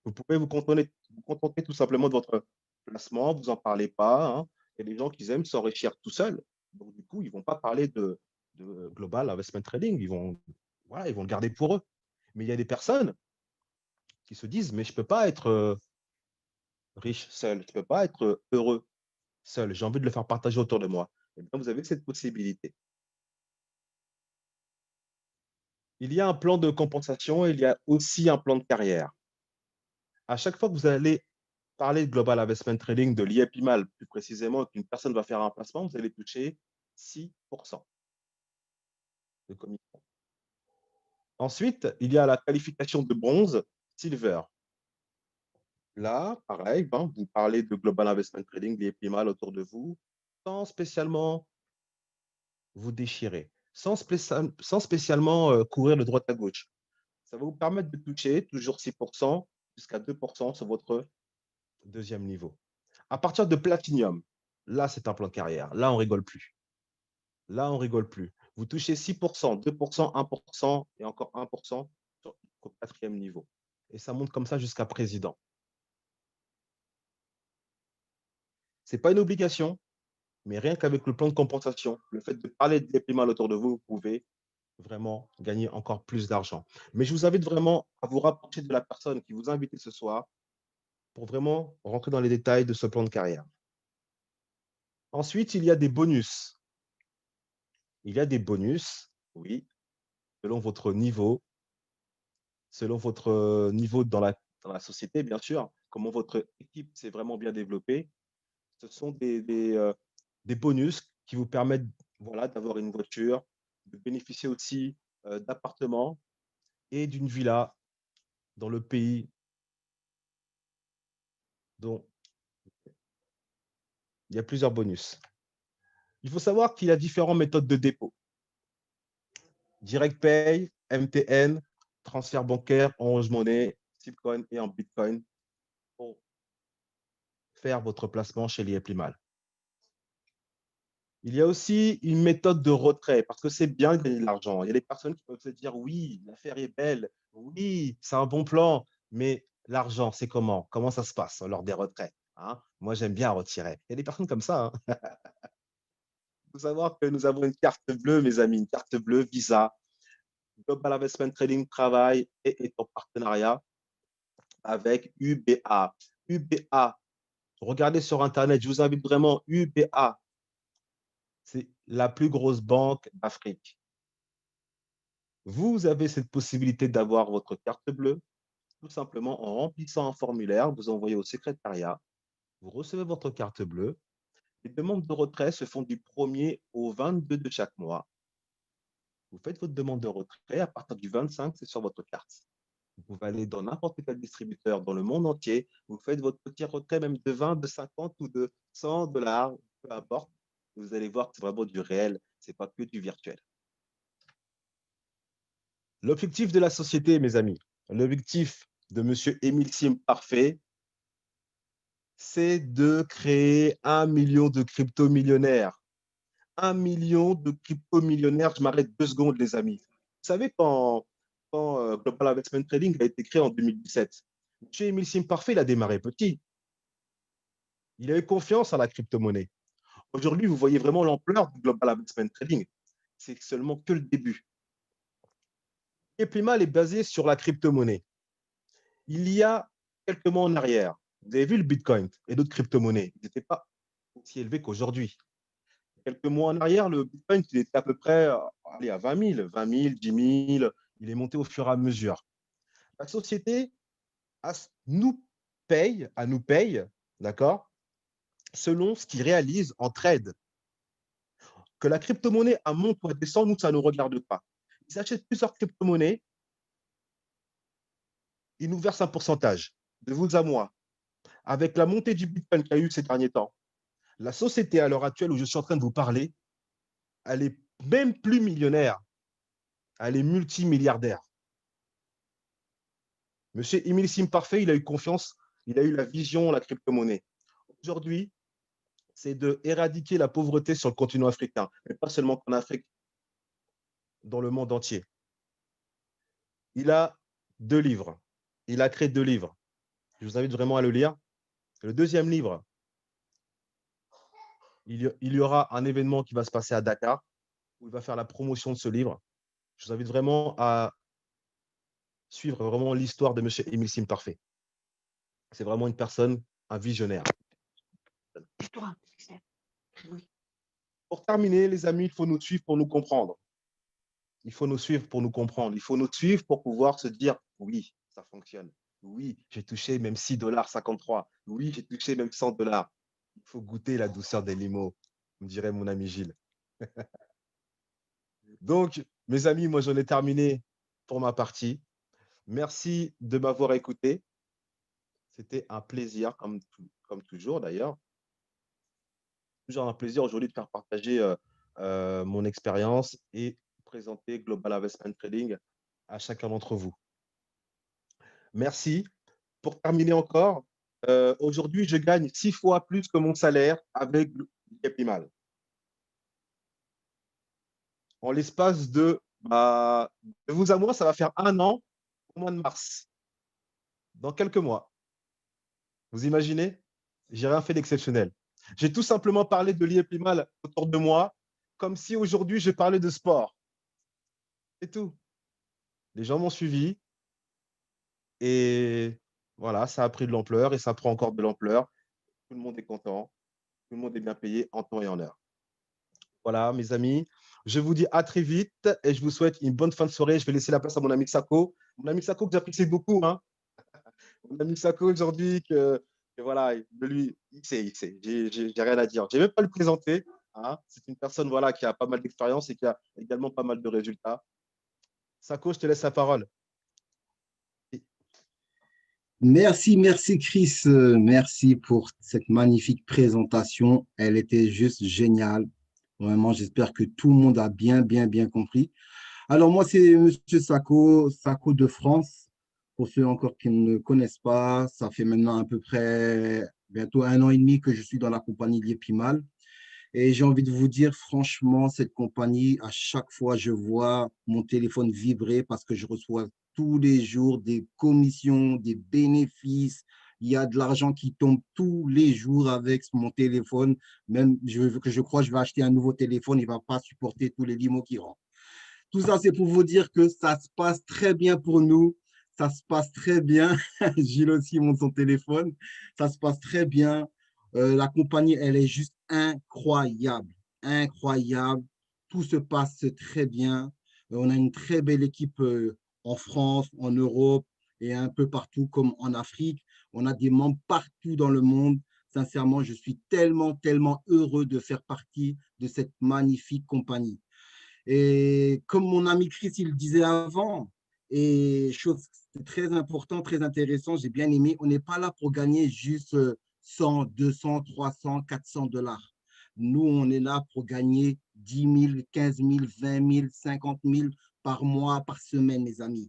Vous pouvez vous contenter tout simplement de votre placement, vous n'en parlez pas, hein. Il y a des gens qui aiment s'enrichir tout seuls. Donc, du coup, ils ne vont pas parler de Global Investment Trading. Voilà, ils vont le garder pour eux. Mais il y a des personnes qui se disent, mais je ne peux pas être riche seul, je ne peux pas être heureux seul. J'ai envie de le faire partager autour de moi. Eh bien, vous avez cette possibilité. Il y a un plan de compensation et il y a aussi un plan de carrière. À chaque fois que vous allez parler de Global Investment Trading, de l'IEPIMAL plus précisément, qu'une personne va faire un placement, vous allez toucher 6% de commission. Ensuite, il y a la qualification de bronze, silver. Là, pareil, vous parlez de Global Investment Trading, l'IEPIMAL autour de vous, sans spécialement vous déchirer, sans spécialement courir de droite à gauche. Ça va vous permettre de toucher toujours 6% jusqu'à 2% sur votre deuxième niveau. À partir de Platinum, là, c'est un plan de carrière. Là, on ne rigole plus. Là, on ne rigole plus. Vous touchez 6%, 2%, 1% et encore 1% sur le quatrième niveau. Et ça monte comme ça jusqu'à président. Ce n'est pas une obligation, mais rien qu'avec le plan de compensation, le fait de parler de l'IEPIMAL autour de vous, vous pouvez vraiment gagner encore plus d'argent. Mais je vous invite vraiment à vous rapprocher de la personne qui vous a invité ce soir pour vraiment rentrer dans les détails de ce plan de carrière. Ensuite, il y a des bonus. Il y a des bonus, oui, selon votre niveau dans la société, bien sûr, comment votre équipe s'est vraiment bien développée. Ce sont des bonus qui vous permettent, voilà, d'avoir une voiture, de bénéficier aussi d'appartements et d'une villa dans le pays dont il y a plusieurs bonus. Il faut savoir qu'il y a différentes méthodes de dépôt. Direct Pay, MTN, transfert bancaire, Orange Money, Zipcoin et en Bitcoin pour faire votre placement chez l'IEPLIMAL. Il y a aussi une méthode de retrait parce que c'est bien de gagner de l'argent. Il y a des personnes qui peuvent se dire oui, l'affaire est belle, oui, c'est un bon plan, mais l'argent, c'est comment? Comment ça se passe lors des retraits, hein? Moi, j'aime bien retirer. Il y a des personnes comme ça, hein. Il faut savoir que nous avons une carte bleue, mes amis, une carte bleue Visa. Global Investment Trading travaille et est en partenariat avec UBA. UBA, regardez sur Internet, je vous invite vraiment, UBA, c'est la plus grosse banque d'Afrique. Vous avez cette possibilité d'avoir votre carte bleue, tout simplement en remplissant un formulaire, vous envoyez au secrétariat, vous recevez votre carte bleue. Les demandes de retrait se font du 1er au 22 de chaque mois. Vous faites votre demande de retrait, à partir du 25, c'est sur votre carte. Vous pouvez aller dans n'importe quel distributeur dans le monde entier, vous faites votre petit retrait même de 20, de 50 ou de 100 dollars, peu importe. Vous allez voir que c'est vraiment du réel, ce n'est pas que du virtuel. L'objectif de la société, mes amis, l'objectif de M. Émile Sim Parfait, c'est de créer 1 million de crypto-millionnaires. 1 million de crypto-millionnaires, je m'arrête 2 secondes, les amis. Vous savez, quand Global Investment Trading a été créé en 2017, M. Émile Sim Parfait, il a démarré petit. Il a eu confiance à la crypto-monnaie. Aujourd'hui, vous voyez vraiment l'ampleur du Global Investment Trading. C'est seulement que le début. EPLIMAL est basé sur la crypto-monnaie. Il y a quelques mois en arrière, vous avez vu le Bitcoin et d'autres crypto-monnaies, ils n'étaient pas aussi élevés qu'aujourd'hui. Quelques mois en arrière, le Bitcoin il était à peu près à 20 000, 10 000. Il est monté au fur et à mesure. La société nous paye, d'accord, selon ce qu'il réalise en trade. Que la crypto-monnaie monte ou descend, nous, ça ne nous regarde pas. Ils achètent plusieurs crypto-monnaies, ils nous versent un pourcentage, de vous à moi. Avec la montée du Bitcoin qu'il y a eu ces derniers temps, la société à l'heure actuelle où je suis en train de vous parler, elle est même plus millionnaire, elle est multimilliardaire. Monsieur Émile Sim Parfait, il a eu confiance, il a eu la vision, la crypto-monnaie. Aujourd'hui, c'est d'éradiquer la pauvreté sur le continent africain, mais pas seulement qu'en Afrique, dans le monde entier. Il a 2 livres. Il a créé 2 livres. Je vous invite vraiment à le lire. Le deuxième livre, il y aura un événement qui va se passer à Dakar, où il va faire la promotion de ce livre. Je vous invite vraiment à suivre vraiment l'histoire de M. Émile Simparfait. C'est vraiment une personne, un visionnaire. Pour terminer, les amis, il faut nous suivre pour nous comprendre. Il faut nous suivre pour nous comprendre. Il faut nous suivre pour pouvoir se dire, oui, ça fonctionne. Oui, j'ai touché même 6,53 $. Oui, j'ai touché même 100 $. Il faut goûter la douceur des limos, me dirait mon ami Gilles. Donc, mes amis, moi, j'en ai terminé pour ma partie. Merci de m'avoir écouté. C'était un plaisir, comme toujours d'ailleurs. Toujours un plaisir aujourd'hui de faire partager mon expérience et présenter Global Investment Trading à chacun d'entre vous. Merci. Pour terminer encore, aujourd'hui, je gagne 6 fois plus que mon salaire avec Liepli-Mal. En l'espace de vous à moi, ça va faire 1 an au mois de mars. Dans quelques mois. Vous imaginez? J'ai rien fait d'exceptionnel. J'ai tout simplement parlé de Liepli-Mal autour de moi, comme si aujourd'hui je parlais de sport. C'est tout. Les gens m'ont suivi et voilà, ça a pris de l'ampleur et ça prend encore de l'ampleur. Tout le monde est content, tout le monde est bien payé en temps et en heure. Voilà, mes amis, je vous dis à très vite et je vous souhaite une bonne fin de soirée. Je vais laisser la place à mon ami Sako. Mon ami Sako que j'apprécie beaucoup. Hein. Mon ami Sako aujourd'hui, que voilà, de lui, il sait. J'ai rien à dire. Je n'ai même pas le présenter. Hein. C'est une personne voilà, qui a pas mal d'expérience et qui a également pas mal de résultats. Sako, je te laisse la parole. Merci Chris, merci pour cette magnifique présentation. Elle était juste géniale. Vraiment, j'espère que tout le monde a bien compris. Alors moi, c'est Monsieur Sako, Sako de France. Pour ceux encore qui ne me connaissent pas, ça fait maintenant à peu près bientôt 1 an et demi que je suis dans la compagnie Liepli-Mal. Et j'ai envie de vous dire, franchement, cette compagnie, à chaque fois, je vois mon téléphone vibrer parce que je reçois tous les jours des commissions, des bénéfices. Il y a de l'argent qui tombe tous les jours avec mon téléphone. Même, je crois que je vais acheter un nouveau téléphone, il ne va pas supporter tous les limos qui rentrent. Tout ça, c'est pour vous dire que ça se passe très bien pour nous. Ça se passe très bien. Gilles aussi monte son téléphone. Ça se passe très bien. La compagnie, elle est juste incroyable. Incroyable. Tout se passe très bien. On a une très belle équipe en France, en Europe et un peu partout comme en Afrique. On a des membres partout dans le monde. Sincèrement, je suis tellement heureux de faire partie de cette magnifique compagnie. Et comme mon ami Chris, il le disait avant, et chose très importante, très intéressant, j'ai bien aimé, on n'est pas là pour gagner juste 100, 200, 300, 400 $. Nous, on est là pour gagner 10 000, 15 000, 20 000, 50 000 par mois, par semaine, mes amis.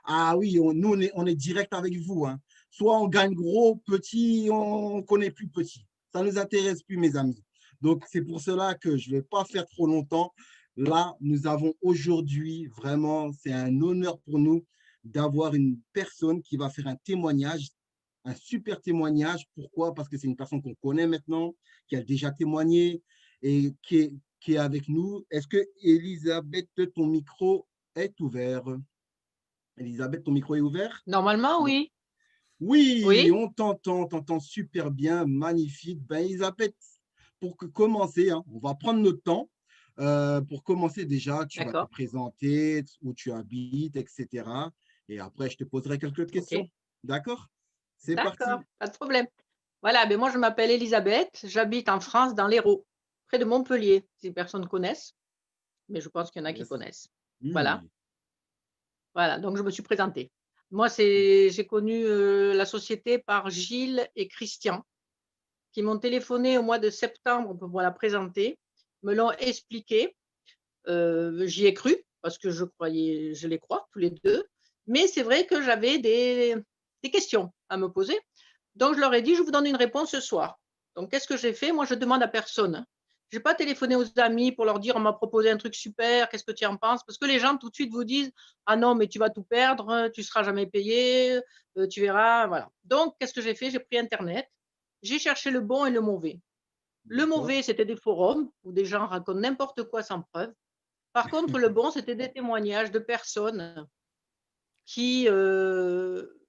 Ah oui, nous, on est direct avec vous. Hein. Soit on gagne gros, petit, on ne connaît plus petit. Ça ne nous intéresse plus, mes amis. Donc, c'est pour cela que je ne vais pas faire trop longtemps. Là, nous avons aujourd'hui, vraiment, c'est un honneur pour nous d'avoir une personne qui va faire un témoignage, un super témoignage. Pourquoi? Parce que c'est une personne qu'on connaît maintenant, qui a déjà témoigné et qui est avec nous. Est-ce que, Elisabeth, ton micro est ouvert? Elisabeth, ton micro est ouvert? Normalement, oui. Oui, Oui. on t'entend super bien, magnifique. Ben, Elisabeth, pour commencer, hein, on va prendre notre temps. Pour commencer déjà, tu vas te présenter, où tu habites, etc. Et après, je te poserai quelques questions. Okay. D'accord? C'est parti. D'accord, pas de problème. Voilà, ben moi je m'appelle Elisabeth, j'habite en France, dans l'Hérault, près de Montpellier, si personne connaisse, mais je pense qu'il y en a qui connaissent. Oui. Voilà. Voilà, donc je me suis présentée. Moi, j'ai connu la société par Gilles et Christian, qui m'ont téléphoné au mois de septembre pour la présenter, me l'ont expliqué. J'y ai cru, parce que je les crois tous les deux, mais c'est vrai que j'avais des questions à me poser. Donc, je leur ai dit, je vous donne une réponse ce soir. Donc, qu'est-ce que j'ai fait? Moi, je demande à personne, hein. Je n'ai pas téléphoné aux amis pour leur dire: «On m'a proposé un truc super, qu'est-ce que tu en penses?» parce que les gens tout de suite vous disent: «Ah non, mais tu vas tout perdre, tu ne seras jamais payé, tu verras», voilà. Donc, qu'est-ce que j'ai fait? J'ai pris internet, j'ai cherché le bon et le mauvais. Le D'accord. mauvais, c'était des forums où des gens racontent n'importe quoi sans preuve. Par contre, le bon, c'était des témoignages de personnes qui, heu,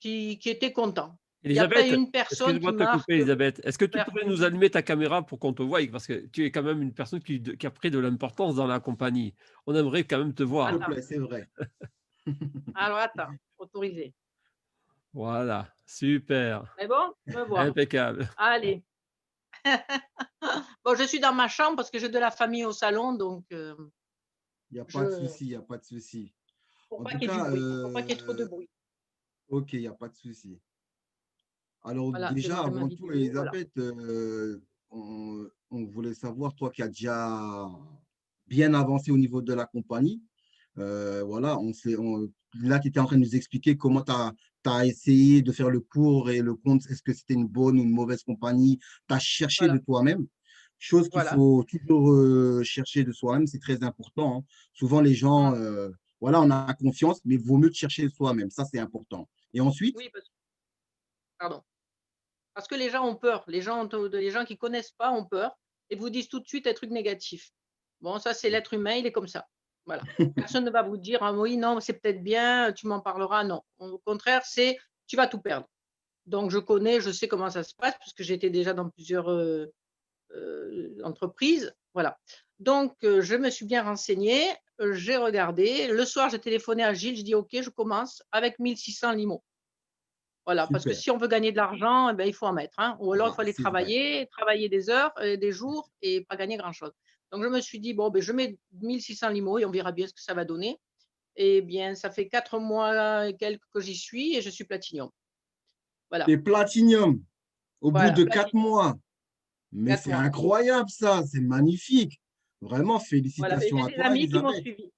qui étaient contents. Il y a pas Elisabeth, une personne excuse-moi qui de te couper, marque, Elisabeth. Est-ce que tu pourrais nous perdu. allumer ta caméra pour qu'on te voie? Parce que tu es quand même une personne qui a pris de l'importance dans la compagnie. On aimerait quand même te S'il te voir. Attends, plaît, c'est vrai. alors attends, autorisé. Voilà, super, C'est bon? Me voir. impeccable. Allez. Bon, je suis dans ma chambre parce que j'ai de la famille au salon, donc Il n'y a pas de je souci, il n'y a pas de souci. pour En pas tout qu'il y ait du cas, bruit, pour pas qu'il y ait trop de bruit. ok, il n'y a pas de souci. Alors Voilà, je déjà, démarrer ma avant tout, vidéo, voilà. Elisabeth, on voulait savoir, toi qui as déjà bien avancé au niveau de la compagnie, voilà, là, tu étais en train de nous expliquer comment tu as essayé de faire le pour et le contre, est-ce que c'était une bonne ou une mauvaise compagnie, tu as cherché de Voilà, toi-même, chose qu'il voilà, faut toujours chercher de soi-même, c'est très important, hein. Souvent, les mmh. gens, voilà, on a confiance, mais il vaut mieux de chercher de soi-même, ça c'est important. Et ensuite, Oui, pardon. Parce que les gens ont peur. Les gens qui connaissent pas ont peur et vous disent tout de suite un truc négatif. Bon, ça, c'est l'être humain, il est comme ça. Voilà. Personne ne va vous dire: «Ah oui, non, c'est peut-être bien, tu m'en parleras», non. Au contraire, c'est: «Tu vas tout perdre». Donc je sais comment ça se passe puisque j'étais déjà dans plusieurs, entreprises, voilà. Donc je me suis bien renseignée, j'ai regardé. Le soir, j'ai téléphoné à Gilles, je dis: «OK, je commence avec 1 600 limos». Voilà, parce que super. si on veut gagner de l'argent, eh beh, il faut en mettre, hein, ou alors il Ah, faut aller c'est vrai. travailler des heures, des jours et pas gagner grand-chose. Donc je me suis dit: «Bon, beh, je mets 1 600 limos et on verra bien ce que ça va donner». Et bien, ça fait 4 mois et quelques que j'y suis et je suis Platinium. Voilà, Et Platinum, au bout voilà, de 4 Platinium, mois. Mais 4 c'est mois. incroyable ça, c'est magnifique. Vraiment, Voilà, et félicitations j'ai à des toi, amis qui m'ont Elisabeth. suivie.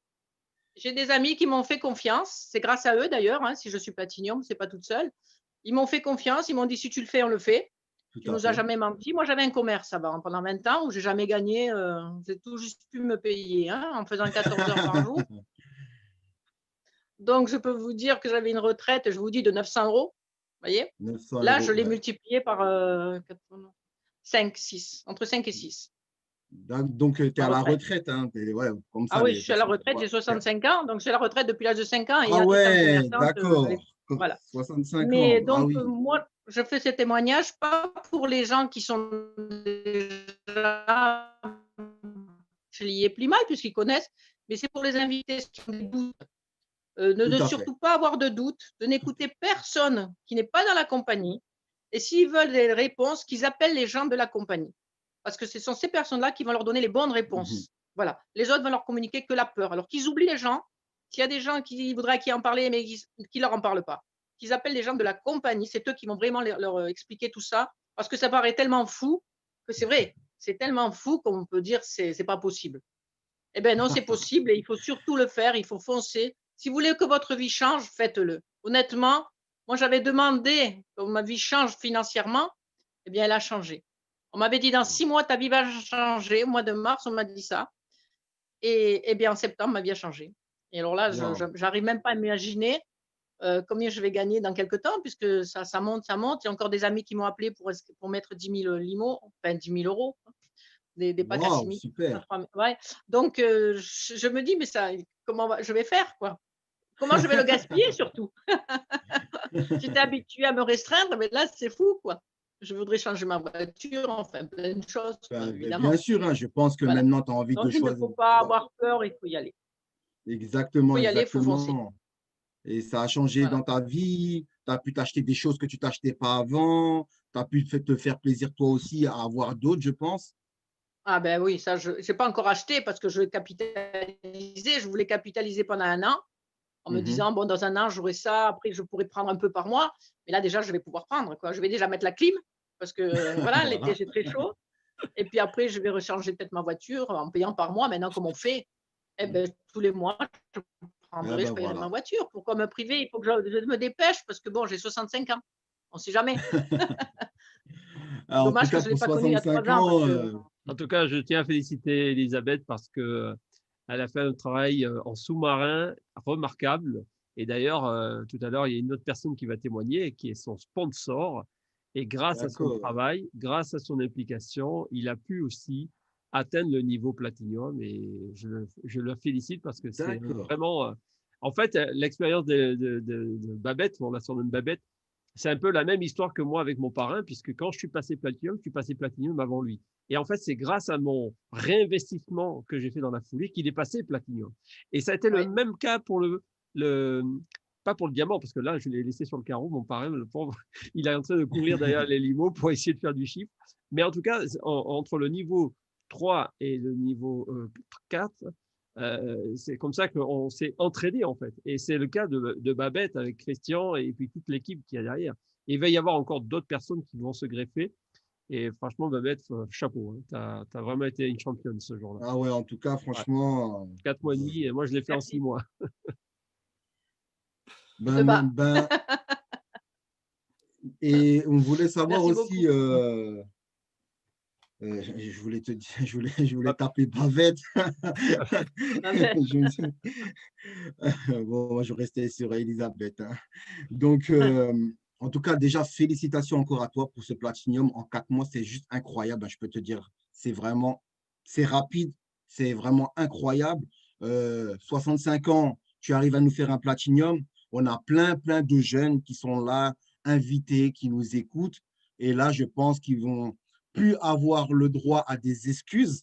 J'ai des amis qui m'ont fait confiance, c'est grâce à eux d'ailleurs, hein, si je suis Platinium, c'est pas toute seule. Ils m'ont fait confiance, ils m'ont dit: «Si tu le fais, on le fait. Tout Tu à nous as fait. jamais menti». Moi, j'avais un commerce avant pendant 20 ans où j'ai jamais gagné, j'ai tout juste pu me payer, hein, en faisant 14 heures par jour. Donc je peux vous dire que j'avais une retraite, je vous dis, de 900 €, voyez? 900 Là, je euros, l'ai ouais. multiplié par, 5, 6, entre 5 et 6, Donc, tu es ma à la retraite. retraite, hein, ouais, comme Ah ça, oui, je les suis à la personnes retraite, pourront j'ai faire. 65 ans, donc j'ai la retraite depuis l'âge de 5 ans Ah et en étant ouais, commerçante, d'accord. voilà. 65 Mais ans, ah donc oui. moi, je fais ces témoignages pas pour les gens qui sont déjà chez l'IE Plimal puisqu'ils connaissent, mais c'est pour les invités qui ont des doutes. Tout De à fait. surtout pas avoir de doute, de n'écouter personne qui n'est pas dans la compagnie et s'ils veulent des réponses, qu'ils appellent les gens de la compagnie. Parce que ce sont ces personnes-là qui vont leur donner les bonnes Mhm. réponses. Voilà. Les autres vont leur communiquer que la peur. Alors qu'ils oublient les gens. S'il y a des gens qui voudraient qui en parler, mais qui leur en parlent pas. Qu'ils appellent les gens de la compagnie, c'est eux qui vont vraiment leur expliquer tout ça. Parce que ça paraît tellement fou que c'est vrai. C'est tellement fou qu'on peut dire c'est pas possible. Eh bien non, c'est possible et il faut surtout le faire, il faut foncer. Si vous voulez que votre vie change, faites-le. Honnêtement, moi j'avais demandé que ma vie change financièrement, eh bien elle a changé. On m'avait dit dans 6 mois ta vie va changer, au mois de mars on m'a dit ça et bien en septembre ma vie a changé. Et alors là, je Wow. j'arrive même pas à imaginer, combien je vais gagner dans quelque temps puisque ça monte, ça monte. Il y a encore des amis qui m'ont appelé pour mettre 10 000 limos, enfin 10 000 €. Des packs à Wow, 6 000, à super. 3 000, ouais. Donc je me dis: «Mais ça, je vais faire quoi? Comment je vais le gaspiller surtout?» J'étais habituée à me restreindre, mais là, c'est fou quoi. Je voudrais changer ma voiture, enfin plein de choses quoi, Bien évidemment. sûr, hein, je pense que Voilà. maintenant, tu as envie de Donc il ne choisir. faut pas avoir peur, il faut y aller. Il Exactement, faut y aller, il faut foncer. exactement. Et ça a changé Voilà. dans ta vie. Tu as pu t'acheter des choses que tu t'achetais pas avant. Tu as pu te faire plaisir toi aussi à avoir d'autres, je pense. Ah ben oui, ça je j'ai pas encore acheté parce que je capitalisais, je voulais capitaliser pendant 1 an. En me Mhm. disant: «Bon, dans 1 an, j'aurai ça, après je pourrai prendre un peu par mois». Mais là, déjà, je vais pouvoir prendre, quoi. Je vais déjà mettre la clim parce que, voilà, l'été, Voilà. c'est très chaud et puis après, je vais recharger peut-être ma voiture en payant par mois. Maintenant, comme on fait, eh beh, tous les mois, je Eh prendrai, je ben payerai ma voilà. voiture. Pourquoi me priver? Il faut que je me dépêche parce que bon, j'ai 65 ans. On sait jamais. Alors, en tout Dommage que cas, je ne l'ai pour pas connue il y a 65 3 ans. Parce ans, que... En tout cas, je tiens à féliciter Elisabeth parce que elle a fait un travail en sous-marin remarquable. Et d'ailleurs, tout à l'heure, il y a une autre personne qui va témoigner, qui est son sponsor. Et grâce à son d'accord. travail, grâce à son implication, il a pu aussi atteindre le niveau platinium. Et je le félicite parce que c'est D'accord. vraiment… en fait, l'expérience de Babette, on la surnomme Babette, c'est un peu la même histoire que moi avec mon parrain, puisque quand je suis passé platinium avant lui. Et en fait, c'est grâce à mon réinvestissement que j'ai fait dans la foulée qu'il est passé platinium. Et ça a été le Oui. même cas pour le pas pour le diamant, parce que là, je l'ai laissé sur le carreau, mon parrain, le pauvre, il est en train de courir derrière les limos pour essayer de faire du chiffre. Mais en tout cas, entre le niveau 3 et le niveau 4, c'est comme ça qu'on s'est entraîné en fait. Et c'est le cas de Babette avec Christian et puis toute l'équipe qui est derrière. Et il va y avoir encore d'autres personnes qui vont se greffer. Et franchement, Babette, chapeau. Hein. Tu as vraiment été une championne ce jour-là. Ah ouais, en tout cas, Ouais. franchement, 4 mois et demi, et moi je l'ai fait en 6 Merci. mois. Je te bats. Et on voulait savoir Merci aussi, beaucoup. je voulais te dire, je voulais t'appeler Bavette. Babette. Je me suis- Bon, moi, je restais sur Elisabeth. Hein. Donc, en tout cas, déjà, félicitations encore à toi pour ce Platinium. En 4 mois, c'est juste incroyable. Hein, je peux te dire, c'est rapide, c'est vraiment incroyable. 65 ans, tu arrives à nous faire un Platinium. On a plein de jeunes qui sont là, invités, qui nous écoutent. Et là, je pense qu'ils vont plus avoir le droit à des excuses.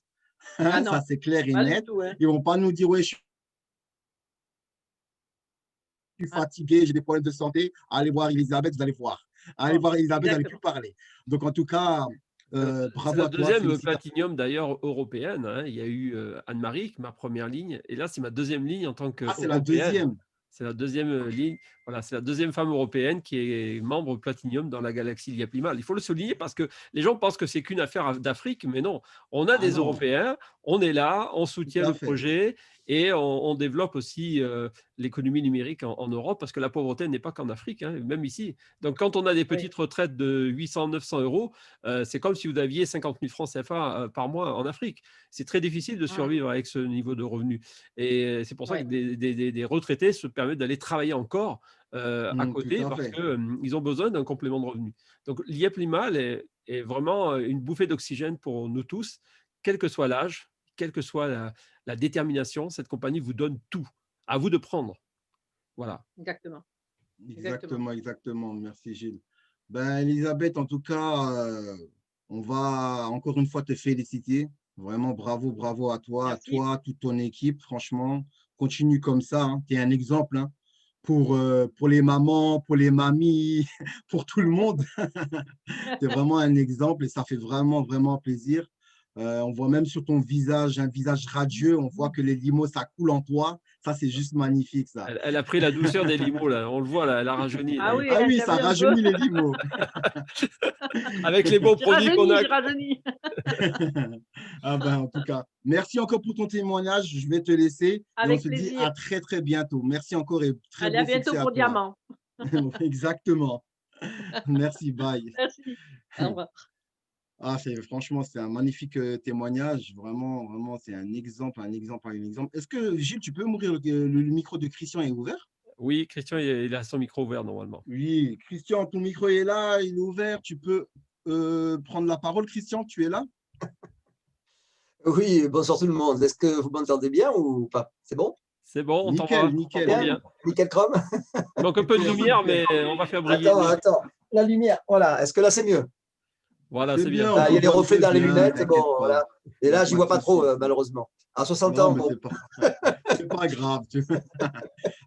Ah Hein, ça, non, c'est clair et pas du net. tout. Hein. Ils vont pas nous dire, ouais, je suis Ah, fatigué, j'ai des problèmes de santé. Allez voir Elisabeth, vous allez voir. Allez oh, voir Elisabeth, vous n'allez plus exactement. parler. Donc, en tout cas, C'est bravo la à toi, deuxième félicitations. platinium d'ailleurs européenne. Hein. Il y a eu Anne-Marie, ma première ligne, et là c'est ma deuxième ligne en tant Ah, c'est la qu'européenne. deuxième. C'est la deuxième ligne. Voilà, c'est la deuxième femme européenne qui est membre Platinium dans la galaxie Liaplimal. Il faut le souligner parce que les gens pensent que c'est qu'une affaire d'Afrique, mais non. On a Ah des non, Européens, on est là, on tout soutient à le fait. projet et on développe aussi l'économie numérique en Europe parce que la pauvreté n'est pas qu'en Afrique, hein, même ici. Donc, quand on a des Oui. petites retraites de 800, 900 euros, c'est comme si vous aviez 50 000 francs CFA par mois en Afrique. C'est très difficile de Ah, survivre avec ce niveau de revenus. Et c'est pour ça que ouais. des retraités se permettent d'aller travailler encore à Tout côté à parce fait. qu'ils ont besoin d'un complément de revenu. Donc l'IEP Limal est vraiment une bouffée d'oxygène pour nous tous, quel que soit l'âge, quelle que soit la détermination. Cette compagnie vous donne tout. À vous de prendre. Voilà. Exactement. Exactement. Exactement, exactement. Merci, Gilles. Ben, Elisabeth, en tout cas, on va encore une fois te féliciter. Vraiment, bravo Merci. toute ton équipe. Franchement, continue comme ça. Hein. Tu es un exemple hein, pour les mamans, pour les mamies, pour tout le monde. Tu es vraiment un exemple et ça fait vraiment plaisir. On voit même sur ton visage un visage radieux. On voit que les limos, ça coule en toi. Ça, c'est juste magnifique, ça. Elle a pris la douceur des limos, là. On le voit, là, elle a rajeuni. Ah Là. oui, Ah hein, oui, t'as ça vu un peu? rajeunit les limos. Avec les bons J'ai produits qu'on rajeuni, a. j'ai rajeuni. Ah ben, en tout cas, merci encore pour ton témoignage. Je vais te laisser et on Avec se dit plaisir. à très bientôt. Merci encore et très Allez, à beau bientôt succès à pour toi. Diamant. Exactement. Merci, bye. Merci. Au revoir. Ah, franchement, c'est un magnifique témoignage. Vraiment, c'est un exemple. Est-ce que, Gilles, tu peux m'ouvrir le micro de Christian est ouvert? Oui, Christian, il a son micro ouvert normalement. Oui, Christian, ton micro est là, il est ouvert. Tu peux prendre la parole, Christian, tu es là? Oui, bonsoir tout le monde. Est-ce que vous m'entendez bien ou pas? C'est bon? C'est bon, Nickel, on t'entend Bien? nickel. bien. Nickel chrome? Il manque un peu de Super, lumière, super. mais on va faire briller. Attends. La lumière, voilà. Est-ce que là c'est mieux? Voilà, C'est c'est bien. bien, on Ah, te il y a les voit reflets très dans les bien, lunettes. t'inquiète Bon, pas. voilà. Et Il n'y a là, j'y pas de vois pas trop, souci. malheureusement. À 60 Non, ans, mais bon. c'est pas grave.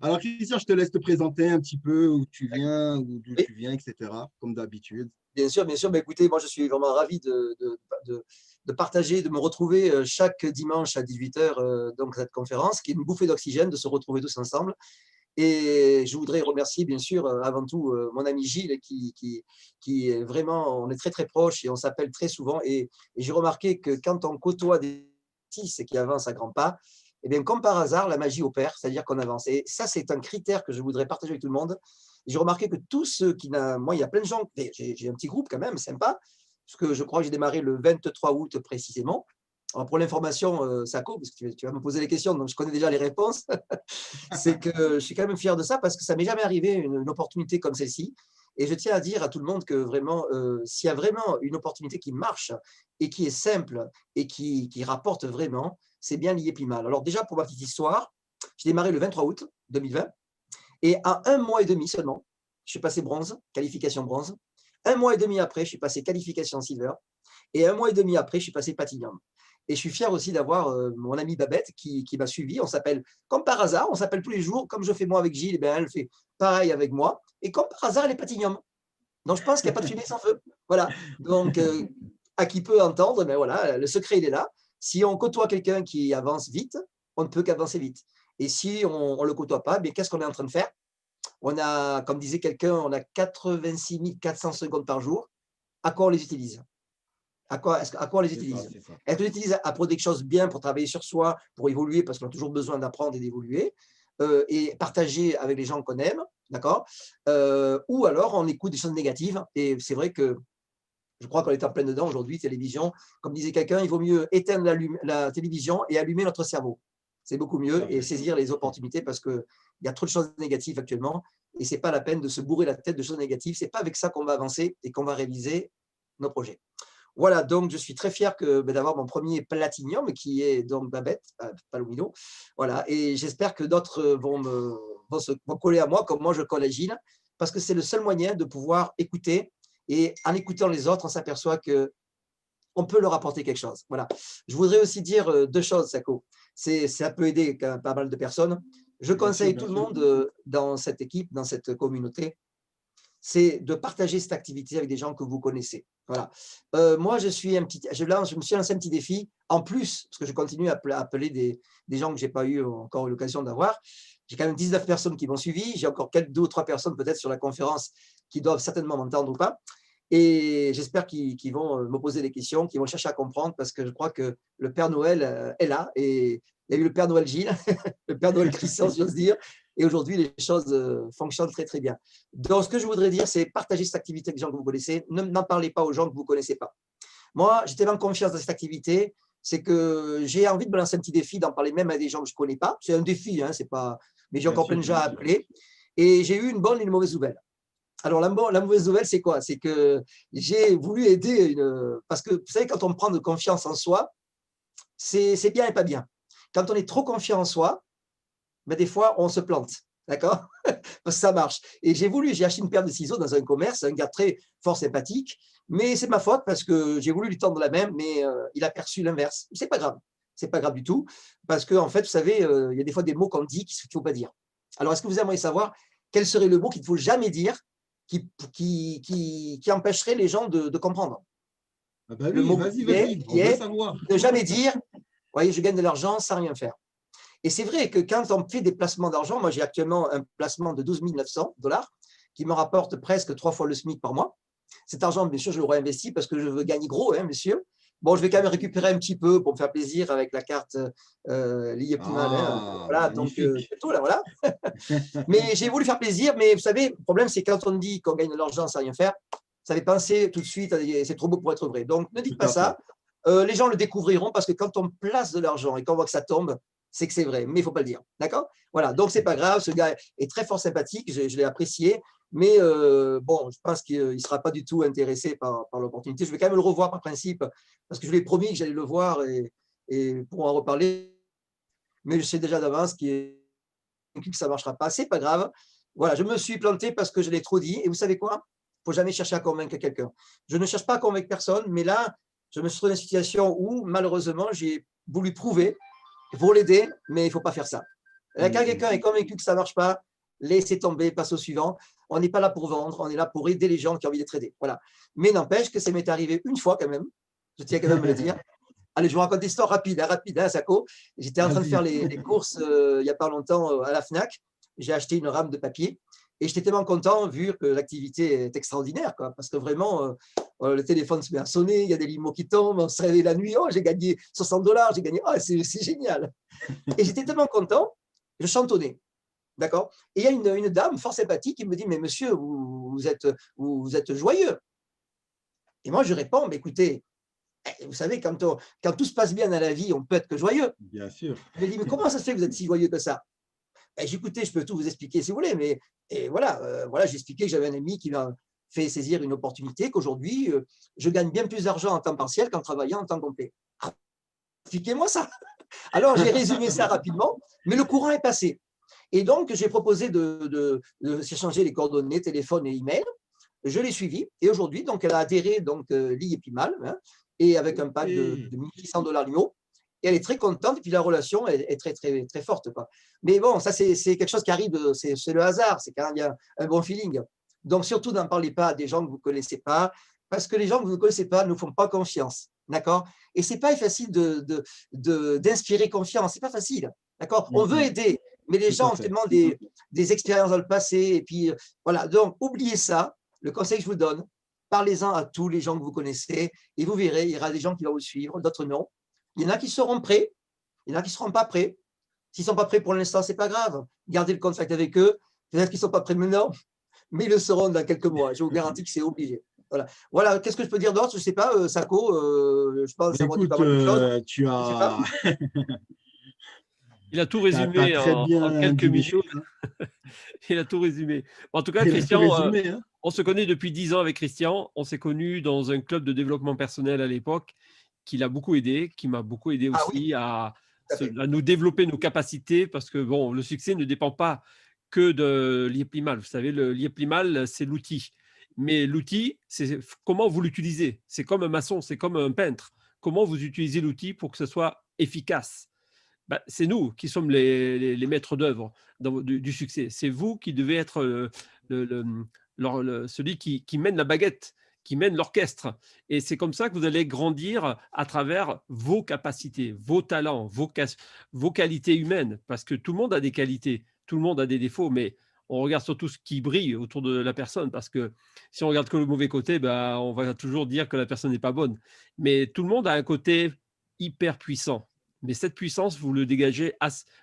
Alors, Christian, je te laisse te présenter un petit peu où tu viens, d'où Oui, tu viens, etc., comme d'habitude. bien sûr, bien sûr. Mais écoutez, moi, je suis vraiment ravi de partager, de me retrouver chaque dimanche à 18h, donc cette conférence, qui est une bouffée d'oxygène, de se retrouver tous ensemble. Et je voudrais remercier, bien sûr, avant tout, mon ami Gilles, qui est vraiment, on est très proches et on s'appelle très souvent. Et j'ai remarqué que quand on côtoie des artistes qui avancent à grands pas, et bien, comme par hasard, la magie opère, c'est-à-dire qu'on avance. Et ça, c'est un critère que je voudrais partager avec tout le monde. J'ai remarqué que tous ceux qui n'ont, moi, il y a plein de gens, j'ai un petit groupe quand même, sympa, parce que je crois que j'ai démarré le 23 août précisément. Alors pour l'information, Sako, parce que tu vas me poser les questions, donc je connais déjà les réponses, c'est que je suis quand même fier de ça parce que ça m'est jamais arrivé une opportunité comme celle-ci. Et je tiens à dire à tout le monde que vraiment, s'il y a vraiment une opportunité qui marche et qui est simple et qui rapporte vraiment, c'est bien l'IEPIMAL. Alors déjà, pour ma petite histoire, j'ai démarré le 23 août 2020 et à 1 mois et demi seulement, je suis passé bronze, qualification bronze. 1 mois et demi après, je suis passé qualification silver. Et 1 mois et demi après, je suis passé platinum. Et je suis fier aussi d'avoir mon amie Babette qui m'a suivi. On s'appelle, comme par hasard, on s'appelle tous les jours. Comme je fais moi avec Gilles, eh bien, elle fait pareil avec moi. Et comme par hasard, elle est platinum. Donc, je pense qu'il n'y a pas de fumée sans feu. Voilà. Donc, à qui peut entendre, mais voilà, le secret, il est là. Si on côtoie quelqu'un qui avance vite, on ne peut qu'avancer vite. Et si on ne le côtoie pas, qu'est-ce qu'on est en train de faire? On a, comme disait quelqu'un, on a 86 400 secondes par jour. À quoi on les utilise? À quoi on les utilise? Est-ce qu'on les utilise pour des choses bien, pour travailler sur soi, pour évoluer, parce qu'on a toujours besoin d'apprendre et d'évoluer, et partager avec les gens qu'on aime, d'accord? Ou alors on écoute des choses négatives, et c'est vrai que je crois qu'on est en plein dedans aujourd'hui, télévision. Comme disait quelqu'un, il vaut mieux éteindre la télévision et allumer notre cerveau. C'est beaucoup mieux, et saisir les opportunités, parce qu'il y a trop de choses négatives actuellement, et ce n'est pas la peine de se bourrer la tête de choses négatives. Ce n'est pas avec ça qu'on va avancer et qu'on va réaliser nos projets. Voilà, donc je suis très fier d'avoir mon premier platinium, qui est donc Babette Palomino. Voilà, et j'espère que d'autres vont coller à moi, comme moi je colle à Gilles, parce que c'est le seul moyen de pouvoir écouter, et en écoutant les autres, on s'aperçoit qu'on peut leur apporter quelque chose. Voilà. Je voudrais aussi dire 2 choses, Sako. Ça peut aider pas mal de personnes. Je conseille tout le monde dans cette équipe, dans cette communauté, c'est de partager cette activité avec des gens que vous connaissez. Voilà. Moi, je me suis lancé un petit défi, en plus, parce que je continue à appeler des gens que je n'ai pas eu encore l'occasion d'avoir. J'ai quand même 19 personnes qui m'ont suivi. J'ai encore 2 ou 3 personnes peut-être sur la conférence qui doivent certainement m'entendre ou pas. Et j'espère qu'ils vont me poser des questions, qu'ils vont chercher à comprendre, parce que je crois que le Père Noël est là. Et il y a eu le Père Noël Gilles, le Père Noël Christian, si j'ose dire. Et aujourd'hui, les choses fonctionnent très, très bien. Donc, ce que je voudrais dire, c'est partager cette activité avec les gens que vous connaissez. N'en parlez pas aux gens que vous ne connaissez pas. Moi, j'ai tellement confiance dans cette activité, c'est que j'ai envie de me lancer un petit défi, d'en parler même à des gens que je ne connais pas. C'est un défi, hein, c'est pas... mais j'ai encore plein de gens à appeler. Et j'ai eu une bonne et une mauvaise nouvelle. Alors, la mauvaise nouvelle, c'est quoi? C'est que j'ai voulu aider parce que, vous savez, quand on prend de confiance en soi, c'est bien et pas bien. Quand on est trop confiant en soi, des fois, on se plante. D'accord? Parce que ça marche. Et j'ai acheté une paire de ciseaux dans un commerce, un gars très fort sympathique, mais c'est ma faute parce que j'ai voulu lui tendre la main, mais il a perçu l'inverse. C'est pas grave. C'est pas grave du tout. Parce qu'en fait, vous savez, il y a des fois des mots qu'on dit qu'il ne faut pas dire. Alors, est-ce que vous aimeriez savoir quel serait le mot qu'il ne faut jamais dire qui empêcherait les gens de comprendre? Ah bah oui, vas-y, on veut savoir. Ne jamais dire, voyez, je gagne de l'argent sans rien faire. Et c'est vrai que quand on fait des placements d'argent, moi j'ai actuellement un placement de 12 900 $ qui me rapporte presque 3 fois le SMIC par mois. Cet argent, bien sûr, je le réinvestis parce que je veux gagner gros, hein, monsieur. Bon, je vais quand même récupérer un petit peu pour me faire plaisir avec la carte l'IEPIMAL. Voilà, donc c'est tout là, voilà. Mais j'ai voulu faire plaisir, mais vous savez, le problème, c'est quand on dit qu'on gagne de l'argent sans rien faire, ça fait penser tout de suite, c'est trop beau pour être vrai. Donc, ne dites pas ça. Les gens le découvriront parce que quand on place de l'argent et qu'on voit que ça tombe, c'est que c'est vrai, mais il ne faut pas le dire. D'accord? Voilà, donc c'est pas grave, ce gars est très fort sympathique, je l'ai apprécié, mais bon, je pense qu'il ne sera pas du tout intéressé par l'opportunité. Je vais quand même le revoir par principe, parce que je lui ai promis que j'allais le voir et pour en reparler, mais je sais déjà d'avance qu'il est convaincu que ça ne marchera pas, c'est pas grave. Voilà, je me suis planté parce que je l'ai trop dit, et vous savez quoi? Il ne faut jamais chercher à convaincre quelqu'un. Je ne cherche pas à convaincre personne, mais là, je me suis trouvé dans une situation où, malheureusement, j'ai voulu prouver pour l'aider, mais il ne faut pas faire ça. Quand quelqu'un est convaincu que ça ne marche pas, laissez tomber, passe au suivant. On n'est pas là pour vendre, on est là pour aider les gens qui ont envie d'être aidés. Voilà. Mais n'empêche que ça m'est arrivé une fois quand même, je tiens quand même à le dire. Allez, je vous raconte une histoire rapide, hein, Sako. J'étais en train de faire les courses il n'y a pas longtemps à la FNAC. J'ai acheté une rame de papier et j'étais tellement content vu que l'activité est extraordinaire, quoi, parce que vraiment, le téléphone se met à sonner, il y a des limos qui tombent, on se réveille la nuit, oh, j'ai gagné 60 $, j'ai gagné, oh, c'est génial. Et j'étais tellement content, je chantonnais. D'accord? Et il y a une dame fort sympathique qui me dit, mais monsieur, vous êtes joyeux. Et moi, je réponds, mais écoutez, vous savez, quand tout se passe bien dans la vie, on peut être que joyeux. Bien sûr. Il me dit, mais comment ça se fait que vous êtes si joyeux que ça? Et j'ai écouté, je peux tout vous expliquer si vous voulez, mais et voilà, voilà, j'ai expliqué que j'avais un ami qui m'a fait saisir une opportunité, qu'aujourd'hui, je gagne bien plus d'argent en temps partiel qu'en travaillant en temps complet. Ah, expliquez-moi ça. Alors, j'ai résumé ça rapidement, mais le courant est passé. Et donc, j'ai proposé de s'échanger les coordonnées, téléphone et email. Je l'ai suivi et aujourd'hui, donc, elle a adhéré donc Lee et Pimal, hein, et avec un pack de 1600 $ l'IMO. Et elle est très contente, et puis la relation est très, très, très forte, quoi. Mais bon, ça, c'est quelque chose qui arrive, c'est le hasard, c'est quand il y a un bon feeling. Donc, surtout, n'en parlez pas à des gens que vous ne connaissez pas, parce que les gens que vous ne connaissez pas ne font pas confiance, d'accord? Et ce n'est pas facile d'inspirer confiance, ce n'est pas facile, d'accord? On veut aider, mais les gens ont tellement des expériences dans le passé, et puis voilà, donc oubliez ça. Le conseil que je vous donne, parlez-en à tous les gens que vous connaissez, et vous verrez, il y aura des gens qui vont vous suivre, d'autres non. Il y en a qui seront prêts, il y en a qui ne seront pas prêts. S'ils ne sont pas prêts pour l'instant, ce n'est pas grave. Gardez le contact avec eux. Peut-être qu'ils ne sont pas prêts maintenant, mais ils le seront dans quelques mois. Je vous garantis que c'est obligé. Voilà. Voilà. Qu'est-ce que je peux dire d'autre? Je ne sais pas, Sako, je pense que ça dit pas mal de choses. Tu as, Il a tout t'as résumé très bien en quelques dit les minutes. choses. Hein. Il a tout résumé. En tout cas, Il a tout Christian, résumé, hein. on se connaît depuis 10 ans avec Christian. On s'est connus dans un club de développement personnel à l'époque qui l'a beaucoup aidé, qui m'a beaucoup aidé Ah aussi oui, à tout à fait. nous développer nos capacités parce que bon, le succès ne dépend pas que de l'IEPLIMAL. Vous savez, l'IEPLIMAL, c'est l'outil. Mais l'outil, c'est comment vous l'utilisez. C'est comme un maçon, c'est comme un peintre. Comment vous utilisez l'outil pour que ce soit efficace? Ben, c'est nous qui sommes les maîtres d'œuvre du succès. C'est vous qui devez être celui qui mène la baguette, qui mène l'orchestre. Et c'est comme ça que vous allez grandir à travers vos capacités, vos talents, vos qualités humaines. Parce que tout le monde a des qualités, tout le monde a des défauts, mais on regarde surtout ce qui brille autour de la personne. Parce que si on regarde que le mauvais côté, ben, on va toujours dire que la personne n'est pas bonne. Mais tout le monde a un côté hyper puissant. Mais cette puissance, vous le dégagez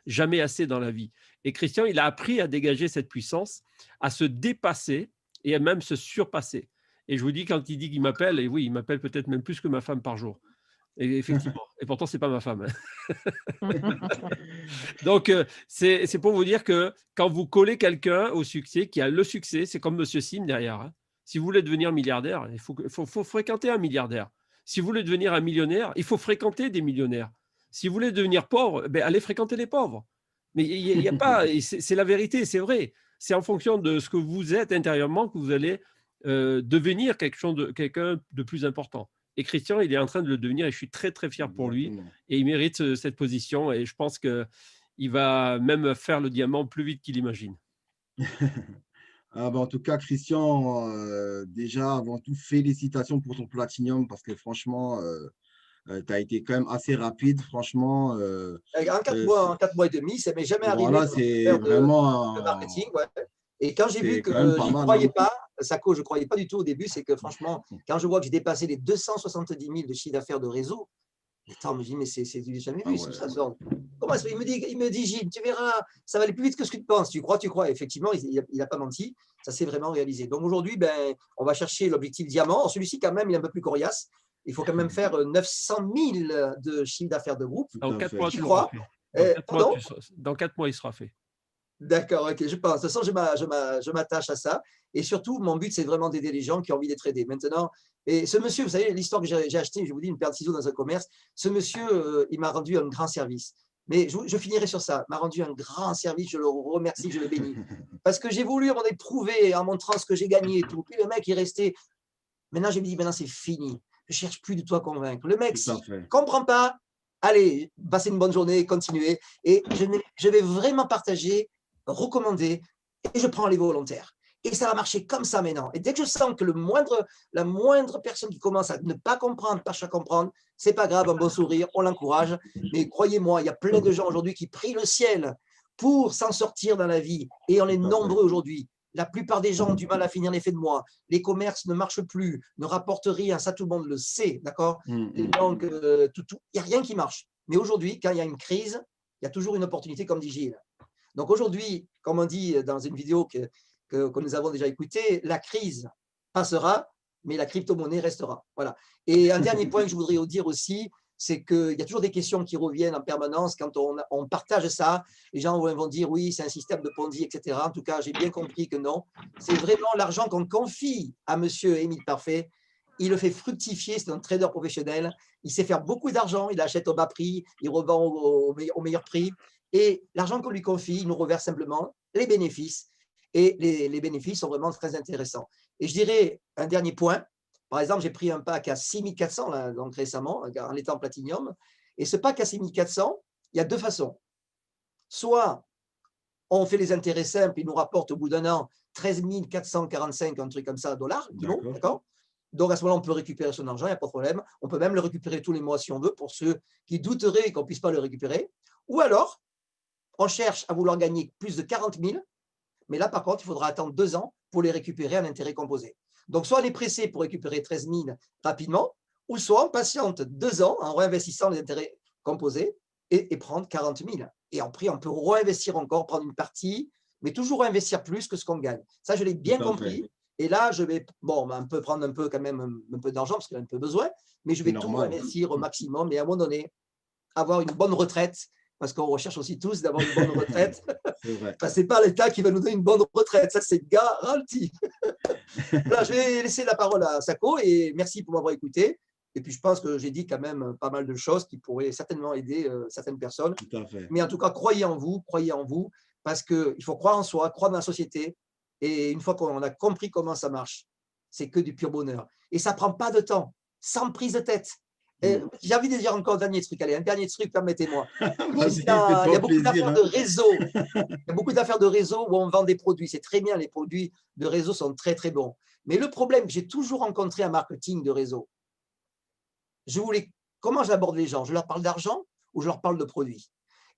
jamais assez dans la vie. Et Christian, il a appris à dégager cette puissance, à se dépasser et à même se surpasser. Et je vous dis, quand il dit qu'il m'appelle, et oui, il m'appelle peut-être même plus que ma femme par jour. Et effectivement. Et pourtant, ce n'est pas ma femme. Donc, c'est pour vous dire que quand vous collez quelqu'un au succès, qui a le succès, c'est comme Monsieur Sim derrière. Hein. Si vous voulez devenir milliardaire, il faut fréquenter un milliardaire. Si vous voulez devenir un millionnaire, il faut fréquenter des millionnaires. Si vous voulez devenir pauvre, ben, allez fréquenter les pauvres. Mais il n'y a pas, c'est la vérité, c'est vrai. C'est en fonction de ce que vous êtes intérieurement que vous allez devenir quelqu'un de plus important. Et Christian, il est en train de le devenir et je suis très, très fier pour lui. Exactement. Et il mérite cette position et je pense qu'il va même faire le diamant plus vite qu'il imagine. Ah ben, en tout cas, Christian, déjà, avant tout, félicitations pour ton platinium parce que franchement, tu as été quand même assez rapide. Franchement, En 4 mois, en 4 mois et demi, ça ne m'est jamais arrivé voilà, de c'est faire vraiment, de marketing. Ouais. Et quand j'ai vu c'est que quand même je pas n'y mal. croyais Hein. pas, Sako, je ne croyais pas du tout au début, c'est que franchement, quand je vois que j'ai dépassé les 270 000 de chiffre d'affaires de réseau, attends, je me dis, mais c'est jamais Ah vu, ouais. ça sort. Comment il me dit, Gilles, tu verras, ça va aller plus vite que ce que tu penses. Tu crois. Effectivement, il n'a pas menti, ça s'est vraiment réalisé. Donc aujourd'hui, ben, on va chercher l'objectif diamant. Celui-ci, quand même, il est un peu plus coriace. Il faut quand même faire 900 000 de chiffre d'affaires de groupe. Tout Dans à 4 fait. mois, Tu tu l'auras crois? fait. Pardon? Dans 4 mois, il sera fait. D'accord, ok, je pense. De toute façon, je m'attache à ça. Et surtout, mon but, c'est vraiment d'aider les gens qui ont envie d'être aidés. Maintenant, et ce monsieur, vous savez, l'histoire que j'ai achetée, je vous dis, une paire de ciseaux dans un commerce, ce monsieur, il m'a rendu un grand service. Mais je finirai sur ça. Il m'a rendu un grand service, je le remercie, je le bénis. Parce que j'ai voulu m'en prouver en montrant ce que j'ai gagné et tout. Puis le mec, il restait. Maintenant, je me dis, maintenant, c'est fini. Je ne cherche plus du tout à convaincre. Le mec, Tout à s'il fait. ne comprend pas, allez, passez une bonne journée, continuez. Et je vais vraiment partager, recommander, et je prends les volontaires. Et ça va marcher comme ça maintenant. Et dès que je sens que la moindre personne qui commence à ne pas comprendre, pas à comprendre, c'est pas grave, un bon sourire, on l'encourage. Mais croyez-moi, il y a plein de gens aujourd'hui qui prient le ciel pour s'en sortir dans la vie. Et on est Tout à fait. nombreux aujourd'hui. La plupart des gens ont du mal à finir les fins de mois. Les commerces ne marchent plus, ne rapportent rien. Ça, tout le monde le sait, d'accord? Et donc, il n'y a rien qui marche. Mais aujourd'hui, quand il y a une crise, il y a toujours une opportunité, comme dit Gilles. Donc aujourd'hui, comme on dit dans une vidéo que nous avons déjà écoutée, la crise passera, mais la crypto-monnaie restera. Voilà. Et un dernier point que je voudrais dire aussi, c'est qu'il y a toujours des questions qui reviennent en permanence quand on partage ça. Les gens vont dire oui, c'est un système de Ponzi, etc. En tout cas, j'ai bien compris que non. C'est vraiment l'argent qu'on confie à monsieur Émile Parfait. Il le fait fructifier, c'est un trader professionnel. Il sait faire beaucoup d'argent, il achète au bas prix, il revend au meilleur prix. Et l'argent qu'on lui confie, il nous reverse simplement les bénéfices. Et les bénéfices sont vraiment très intéressants. Et je dirais un dernier point. Par exemple, j'ai pris un pack à 6400 là, donc récemment, en étant platinium. Et ce pack à 6400, il y a deux façons. Soit on fait les intérêts simples, il nous rapporte au bout d'un an 13 445, un truc comme ça, dollars, d'accord. Donc à ce moment-là, on peut récupérer son argent, il n'y a pas de problème. On peut même le récupérer tous les mois si on veut, pour ceux qui douteraient qu'on ne puisse pas le récupérer. Ou alors, on cherche à vouloir gagner plus de 40 000, mais là, par contre, il faudra attendre 2 ans pour les récupérer en intérêt composé. Donc, soit on est pressé pour récupérer 13 000 rapidement, ou soit on patiente 2 ans en réinvestissant les intérêts composés et prendre 40 000. Et après, on peut réinvestir encore, prendre une partie, mais toujours investir plus que ce qu'on gagne. Ça, je l'ai bien compris. Et là, je vais un peu prendre un peu quand même un peu d'argent parce qu'il a un peu besoin, mais je vais tout investir au maximum et à un moment donné, avoir une bonne retraite, parce qu'on recherche aussi tous d'avoir une bonne retraite. Ce n'est pas l'État qui va nous donner une bonne retraite, ça c'est garanti. Là, je vais laisser la parole à Sako et merci pour m'avoir écouté. Et puis je pense que j'ai dit quand même pas mal de choses qui pourraient certainement aider certaines personnes. Tout à fait. Mais en tout cas, croyez en vous, parce qu'il faut croire en soi, croire dans la société. Et une fois qu'on a compris comment ça marche, c'est que du pur bonheur. Et ça ne prend pas de temps, sans prise de tête. J'ai envie de dire encore un dernier truc. Allez, un dernier truc, permettez-moi. Il y a beaucoup d'affaires de réseau. Il y a beaucoup d'affaires de réseau où on vend des produits. C'est très bien, les produits de réseau sont très, très bons. Mais le problème que j'ai toujours rencontré en marketing de réseau, comment j'aborde les gens? Je leur parle d'argent ou je leur parle de produits?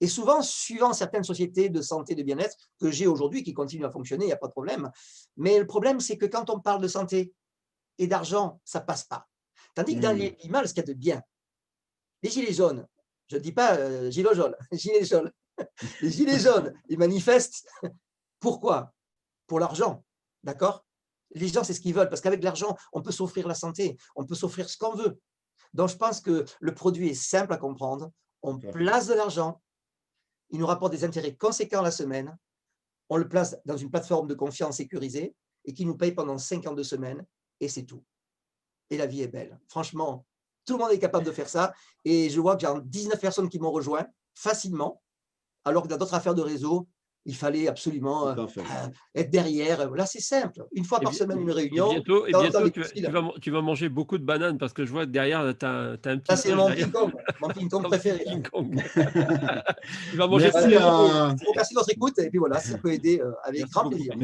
Et souvent, suivant certaines sociétés de santé, de bien-être que j'ai aujourd'hui, qui continuent à fonctionner, il n'y a pas de problème. Mais le problème, c'est que quand on parle de santé et d'argent, ça ne passe pas. Tandis que dans l'image, ce qu'il y a de bien, les gilets jaunes, je ne dis pas gilets jaunes, gilets jaunes. Les gilets jaunes, ils manifestent. Pourquoi? Pour l'argent, d'accord? Les gens, c'est ce qu'ils veulent, parce qu'avec l'argent, on peut s'offrir la santé, on peut s'offrir ce qu'on veut. Donc, je pense que le produit est simple à comprendre. On place de l'argent, il nous rapporte des intérêts conséquents la semaine, on le place dans une plateforme de confiance sécurisée et qui nous paye pendant 52 semaines, et c'est tout. Et la vie est belle. Franchement, tout le monde est capable de faire ça. Et je vois que j'ai 19 personnes qui m'ont rejoint facilement, alors que dans d'autres affaires de réseau, il fallait absolument être derrière. Là, c'est simple. Une fois par semaine, une réunion. Et bientôt tu vas manger beaucoup de bananes parce que je vois que derrière, tu as un petit… Ça, c'est mon King Kong préféré. King Kong. Tu vas manger merci de votre écoute. Et puis voilà, ça peut aider avec grand plaisir.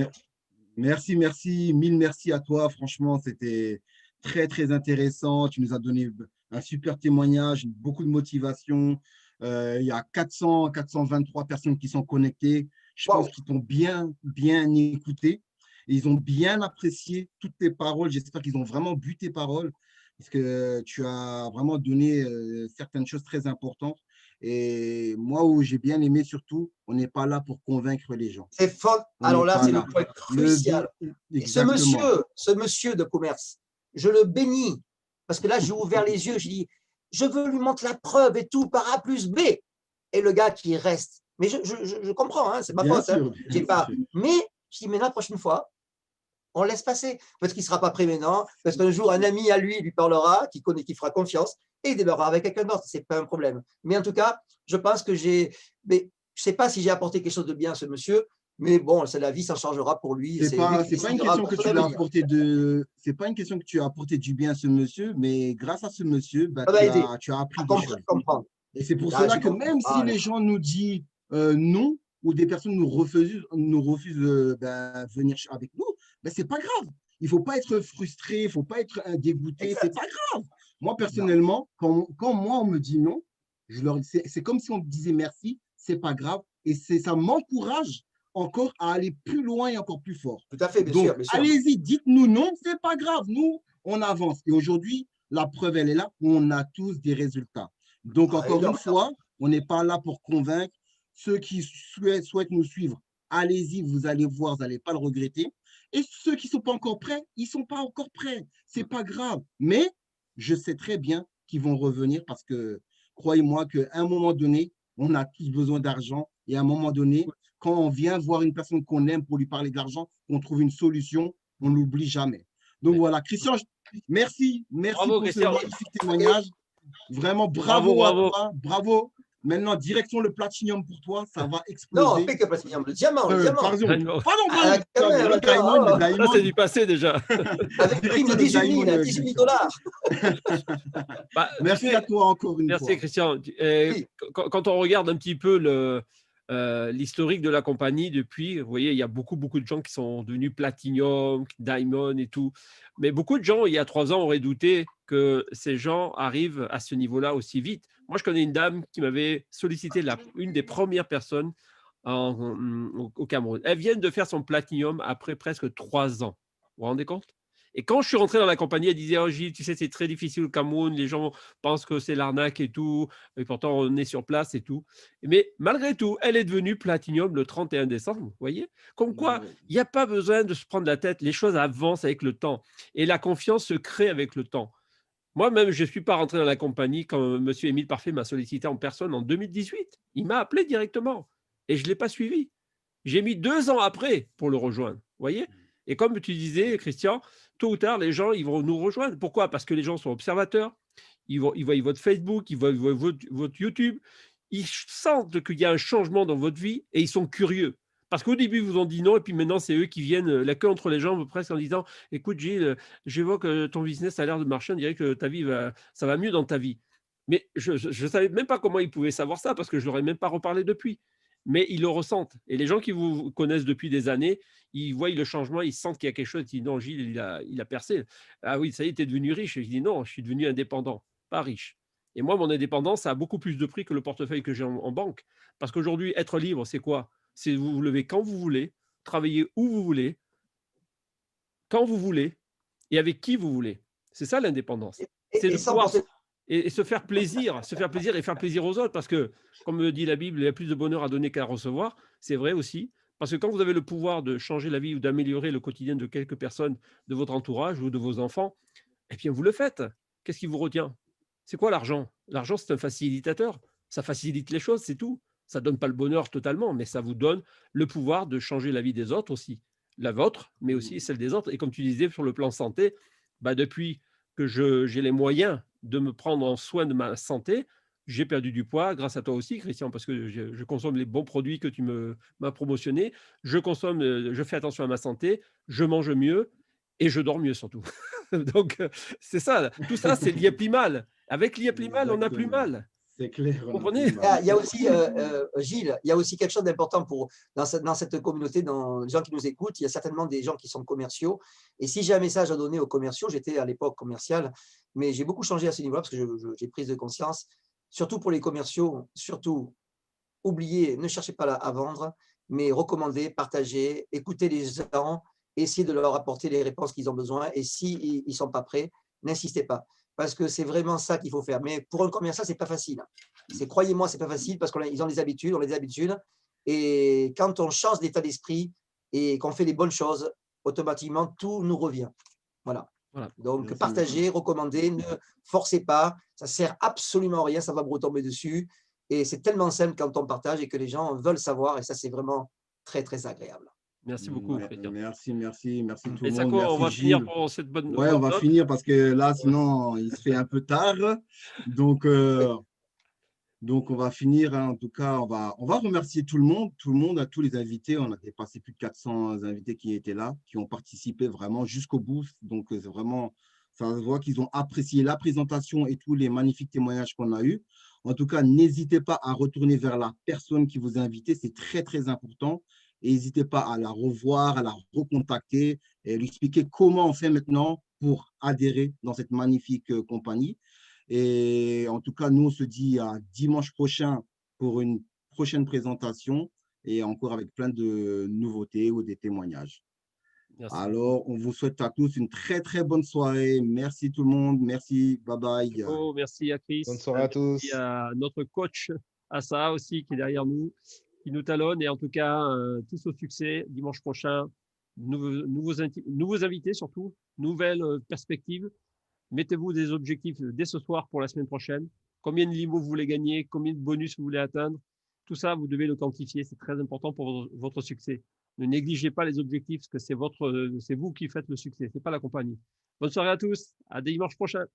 Merci, mille merci à toi. Franchement, c'était très, très intéressant. Tu nous as donné un super témoignage, beaucoup de motivation. Il y a 423 personnes qui sont connectées. Je pense qu'ils t'ont bien écouté. Et ils ont bien apprécié toutes tes paroles. J'espère qu'ils ont vraiment bu tes paroles parce que tu as vraiment donné certaines choses très importantes. Et moi, où j'ai bien aimé surtout, on n'est pas là pour convaincre les gens. C'est fort. Alors là, c'est le point crucial. Ce monsieur de commerce, je le bénis parce que là, j'ai ouvert les yeux. Je dis, je veux lui montrer la preuve et tout par A plus B. Et le gars qui reste. Mais je comprends, hein, c'est ma faute. Mais je dis, mais la prochaine fois, on laisse passer. Parce qu'il ne sera pas prêt maintenant. Parce qu'un jour, un ami à lui parlera, qui connaît, qui fera confiance, et il démarrera avec quelqu'un d'autre. Ce n'est pas un problème. Mais en tout cas, je pense que je ne sais pas si j'ai apporté quelque chose de bien à ce monsieur. Mais bon, c'est la vie, ça changera pour lui. C'est pas une question que tu as apporté c'est pas une question que tu as apporté du bien à ce monsieur, mais grâce à ce monsieur, tu as appris des choses. Et c'est pour cela que même si les gens nous disent non, ou des personnes nous refusent venir avec nous, c'est pas grave. Il ne faut pas être frustré, il ne faut pas être dégoûté, c'est pas grave. Moi, personnellement, quand moi, on me dit non, c'est comme si on me disait merci, c'est pas grave. Et ça m'encourage encore à aller plus loin et encore plus fort. Tout à fait, bien sûr. Allez-y, dites-nous non, c'est pas grave. Nous, on avance. Et aujourd'hui, la preuve, elle est là. On a tous des résultats. Donc, encore une fois, on n'est pas là pour convaincre. Ceux qui souhaitent nous suivre, allez-y, vous allez voir, vous n'allez pas le regretter. Et ceux qui ne sont pas encore prêts, ils ne sont pas encore prêts. Ce n'est pas grave. Mais je sais très bien qu'ils vont revenir parce que, croyez-moi qu'à un moment donné, on a tous besoin d'argent. Et à un moment donné, quand on vient voir une personne qu'on aime pour lui parler d'argent, on trouve une solution, on n'oublie jamais. Donc Ouais. voilà, Christian, merci Bravo, pour ce Christian. magnifique témoignage. Vraiment, Bravo, bravo à bravo. toi, bravo. Maintenant, direction le platinium pour toi, ça va Non, exploser. pas que platinum, le diamant, le diamant. Pardon, Diamond. pardon, Quand même, le attends, diamond, le oh, Ça, diamond, c'est du passé déjà. avec prime direction de le 18 000, diamond, 18 000 Christian. Bah, tu Merci sais, à toi encore une merci fois. Christian. Oui. Quand on regarde un petit peu l'historique de la compagnie depuis, vous voyez, il y a beaucoup de gens qui sont devenus Platinum, Diamond et tout. Mais beaucoup de gens, il y a 3 ans, auraient douté que ces gens arrivent à ce niveau-là aussi vite. Moi, je connais une dame qui m'avait sollicité, une des premières personnes au Cameroun. Elle vient de faire son Platinum après presque 3 ans. Vous vous rendez compte? Et quand je suis rentré dans la compagnie, elle disait, oh Gilles, tu sais, c'est très difficile au Cameroun, les gens pensent que c'est l'arnaque et tout, et pourtant on est sur place et tout. Mais malgré tout, elle est devenue Platinum le 31 décembre, vous voyez? Comme quoi, il n'y a pas besoin de se prendre la tête, les choses avancent avec le temps. Et la confiance se crée avec le temps. Moi-même, je ne suis pas rentré dans la compagnie quand M. Émile Parfait m'a sollicité en personne en 2018. Il m'a appelé directement et je ne l'ai pas suivi. J'ai mis 2 ans après pour le rejoindre, vous voyez? Et comme tu disais, Christian, tôt ou tard, les gens ils vont nous rejoindre. Pourquoi? Parce que les gens sont observateurs, ils voient votre Facebook, ils voient votre YouTube, ils sentent qu'il y a un changement dans votre vie et ils sont curieux. Parce qu'au début, ils vous ont dit non, et puis maintenant, c'est eux qui viennent la queue entre les jambes presque en disant, écoute Gilles, je vois que ton business a l'air de marcher, on dirait que ta vie ça va mieux dans ta vie. Mais je ne savais même pas comment ils pouvaient savoir ça parce que je ne leur ai même pas reparlé depuis. Mais ils le ressentent. Et les gens qui vous connaissent depuis des années, ils voient le changement, ils sentent qu'il y a quelque chose. Ils disent non, Gilles, il a percé. Ah oui, ça y est, tu es devenu riche. Et je dis non, je suis devenu indépendant, pas riche. Et moi, mon indépendance, ça a beaucoup plus de prix que le portefeuille que j'ai en banque. Parce qu'aujourd'hui, être libre, c'est quoi? C'est vous vous levez quand vous voulez, travailler où vous voulez, quand vous voulez et avec qui vous voulez. C'est ça l'indépendance. C'est Et de sans pouvoir porter. et se faire plaisir et faire plaisir aux autres. Parce que, comme dit la Bible, il y a plus de bonheur à donner qu'à recevoir. C'est vrai aussi. Parce que quand vous avez le pouvoir de changer la vie ou d'améliorer le quotidien de quelques personnes de votre entourage ou de vos enfants, eh bien, vous le faites. Qu'est-ce qui vous retient? C'est quoi l'argent? L'argent, c'est un facilitateur. Ça facilite les choses, c'est tout. Ça ne donne pas le bonheur totalement, mais ça vous donne le pouvoir de changer la vie des autres aussi. La vôtre, mais aussi celle des autres. Et comme tu disais, sur le plan santé, bah depuis que j'ai les moyens de me prendre en soin de ma santé, j'ai perdu du poids grâce à toi aussi, Christian, parce que je consomme les bons produits que tu m'as promotionnés. Je fais attention à ma santé, je mange mieux et je dors mieux surtout. Donc, c'est ça. Tout ça, c'est l'IA-Plimal. Avec l'IA-Plimal, on n'a plus Exactement. mal. C'est clair, Vous on a plus comprenez? mal. Il y a aussi, Gilles, il y a aussi quelque chose d'important dans cette communauté, dans les gens qui nous écoutent. Il y a certainement des gens qui sont commerciaux. Et si j'ai un message à donner aux commerciaux, j'étais à l'époque commercial, mais j'ai beaucoup changé à ce niveau-là parce que j'ai prise de conscience. Surtout pour les commerciaux, surtout, oubliez, ne cherchez pas à vendre, mais recommandez, partagez, écoutez les gens, essayez de leur apporter les réponses qu'ils ont besoin. Et s'ils ne sont pas prêts, n'insistez pas. Parce que c'est vraiment ça qu'il faut faire. Mais pour un commercial, ce n'est pas facile. Croyez-moi, ce n'est pas facile parce qu'ils ont des habitudes, on a des habitudes. Et quand on change d'état d'esprit et qu'on fait les bonnes choses, automatiquement, tout nous revient. Voilà. Voilà. Donc, Merci, partagez, recommandez, ne forcez pas. Ça ne sert absolument à rien, ça va vous retomber dessus. Et c'est tellement simple quand on partage et que les gens veulent savoir. Et ça, c'est vraiment très, très agréable. Merci beaucoup, Christian. Merci tout Et le monde. Sako, on Merci va finir Gilles. pour cette bonne Ouais, on va note. finir parce que là, sinon, il se fait un peu tard. Donc, on va finir. Hein. En tout cas, on va remercier tout le monde, à tous les invités. On a dépassé plus de 400 invités qui étaient là, qui ont participé vraiment jusqu'au bout. Donc, c'est vraiment, ça se voit qu'ils ont apprécié la présentation et tous les magnifiques témoignages qu'on a eus. En tout cas, n'hésitez pas à retourner vers la personne qui vous a invité. C'est très, très important. Et n'hésitez pas à la revoir, à la recontacter et lui expliquer comment on fait maintenant pour adhérer dans cette magnifique compagnie. Et en tout cas, nous, on se dit à dimanche prochain pour une prochaine présentation et encore avec plein de nouveautés ou des témoignages. Merci. Alors, on vous souhaite à tous une très, très bonne soirée. Merci tout le monde. Merci. Bye bye. Merci à Chris. Bonne soirée à tous. Merci à notre coach, Assa aussi, qui est derrière nous, qui nous talonne. Et en tout cas, tous au succès dimanche prochain. nouveaux invités surtout, nouvelles perspectives. Mettez-vous des objectifs dès ce soir pour la semaine prochaine. Combien de limos vous voulez gagner, combien de bonus vous voulez atteindre. Tout ça, vous devez le quantifier. C'est très important pour votre succès. Ne négligez pas les objectifs parce que c'est vous qui faites le succès, ce n'est pas la compagnie. Bonne soirée à tous. À dimanche prochain.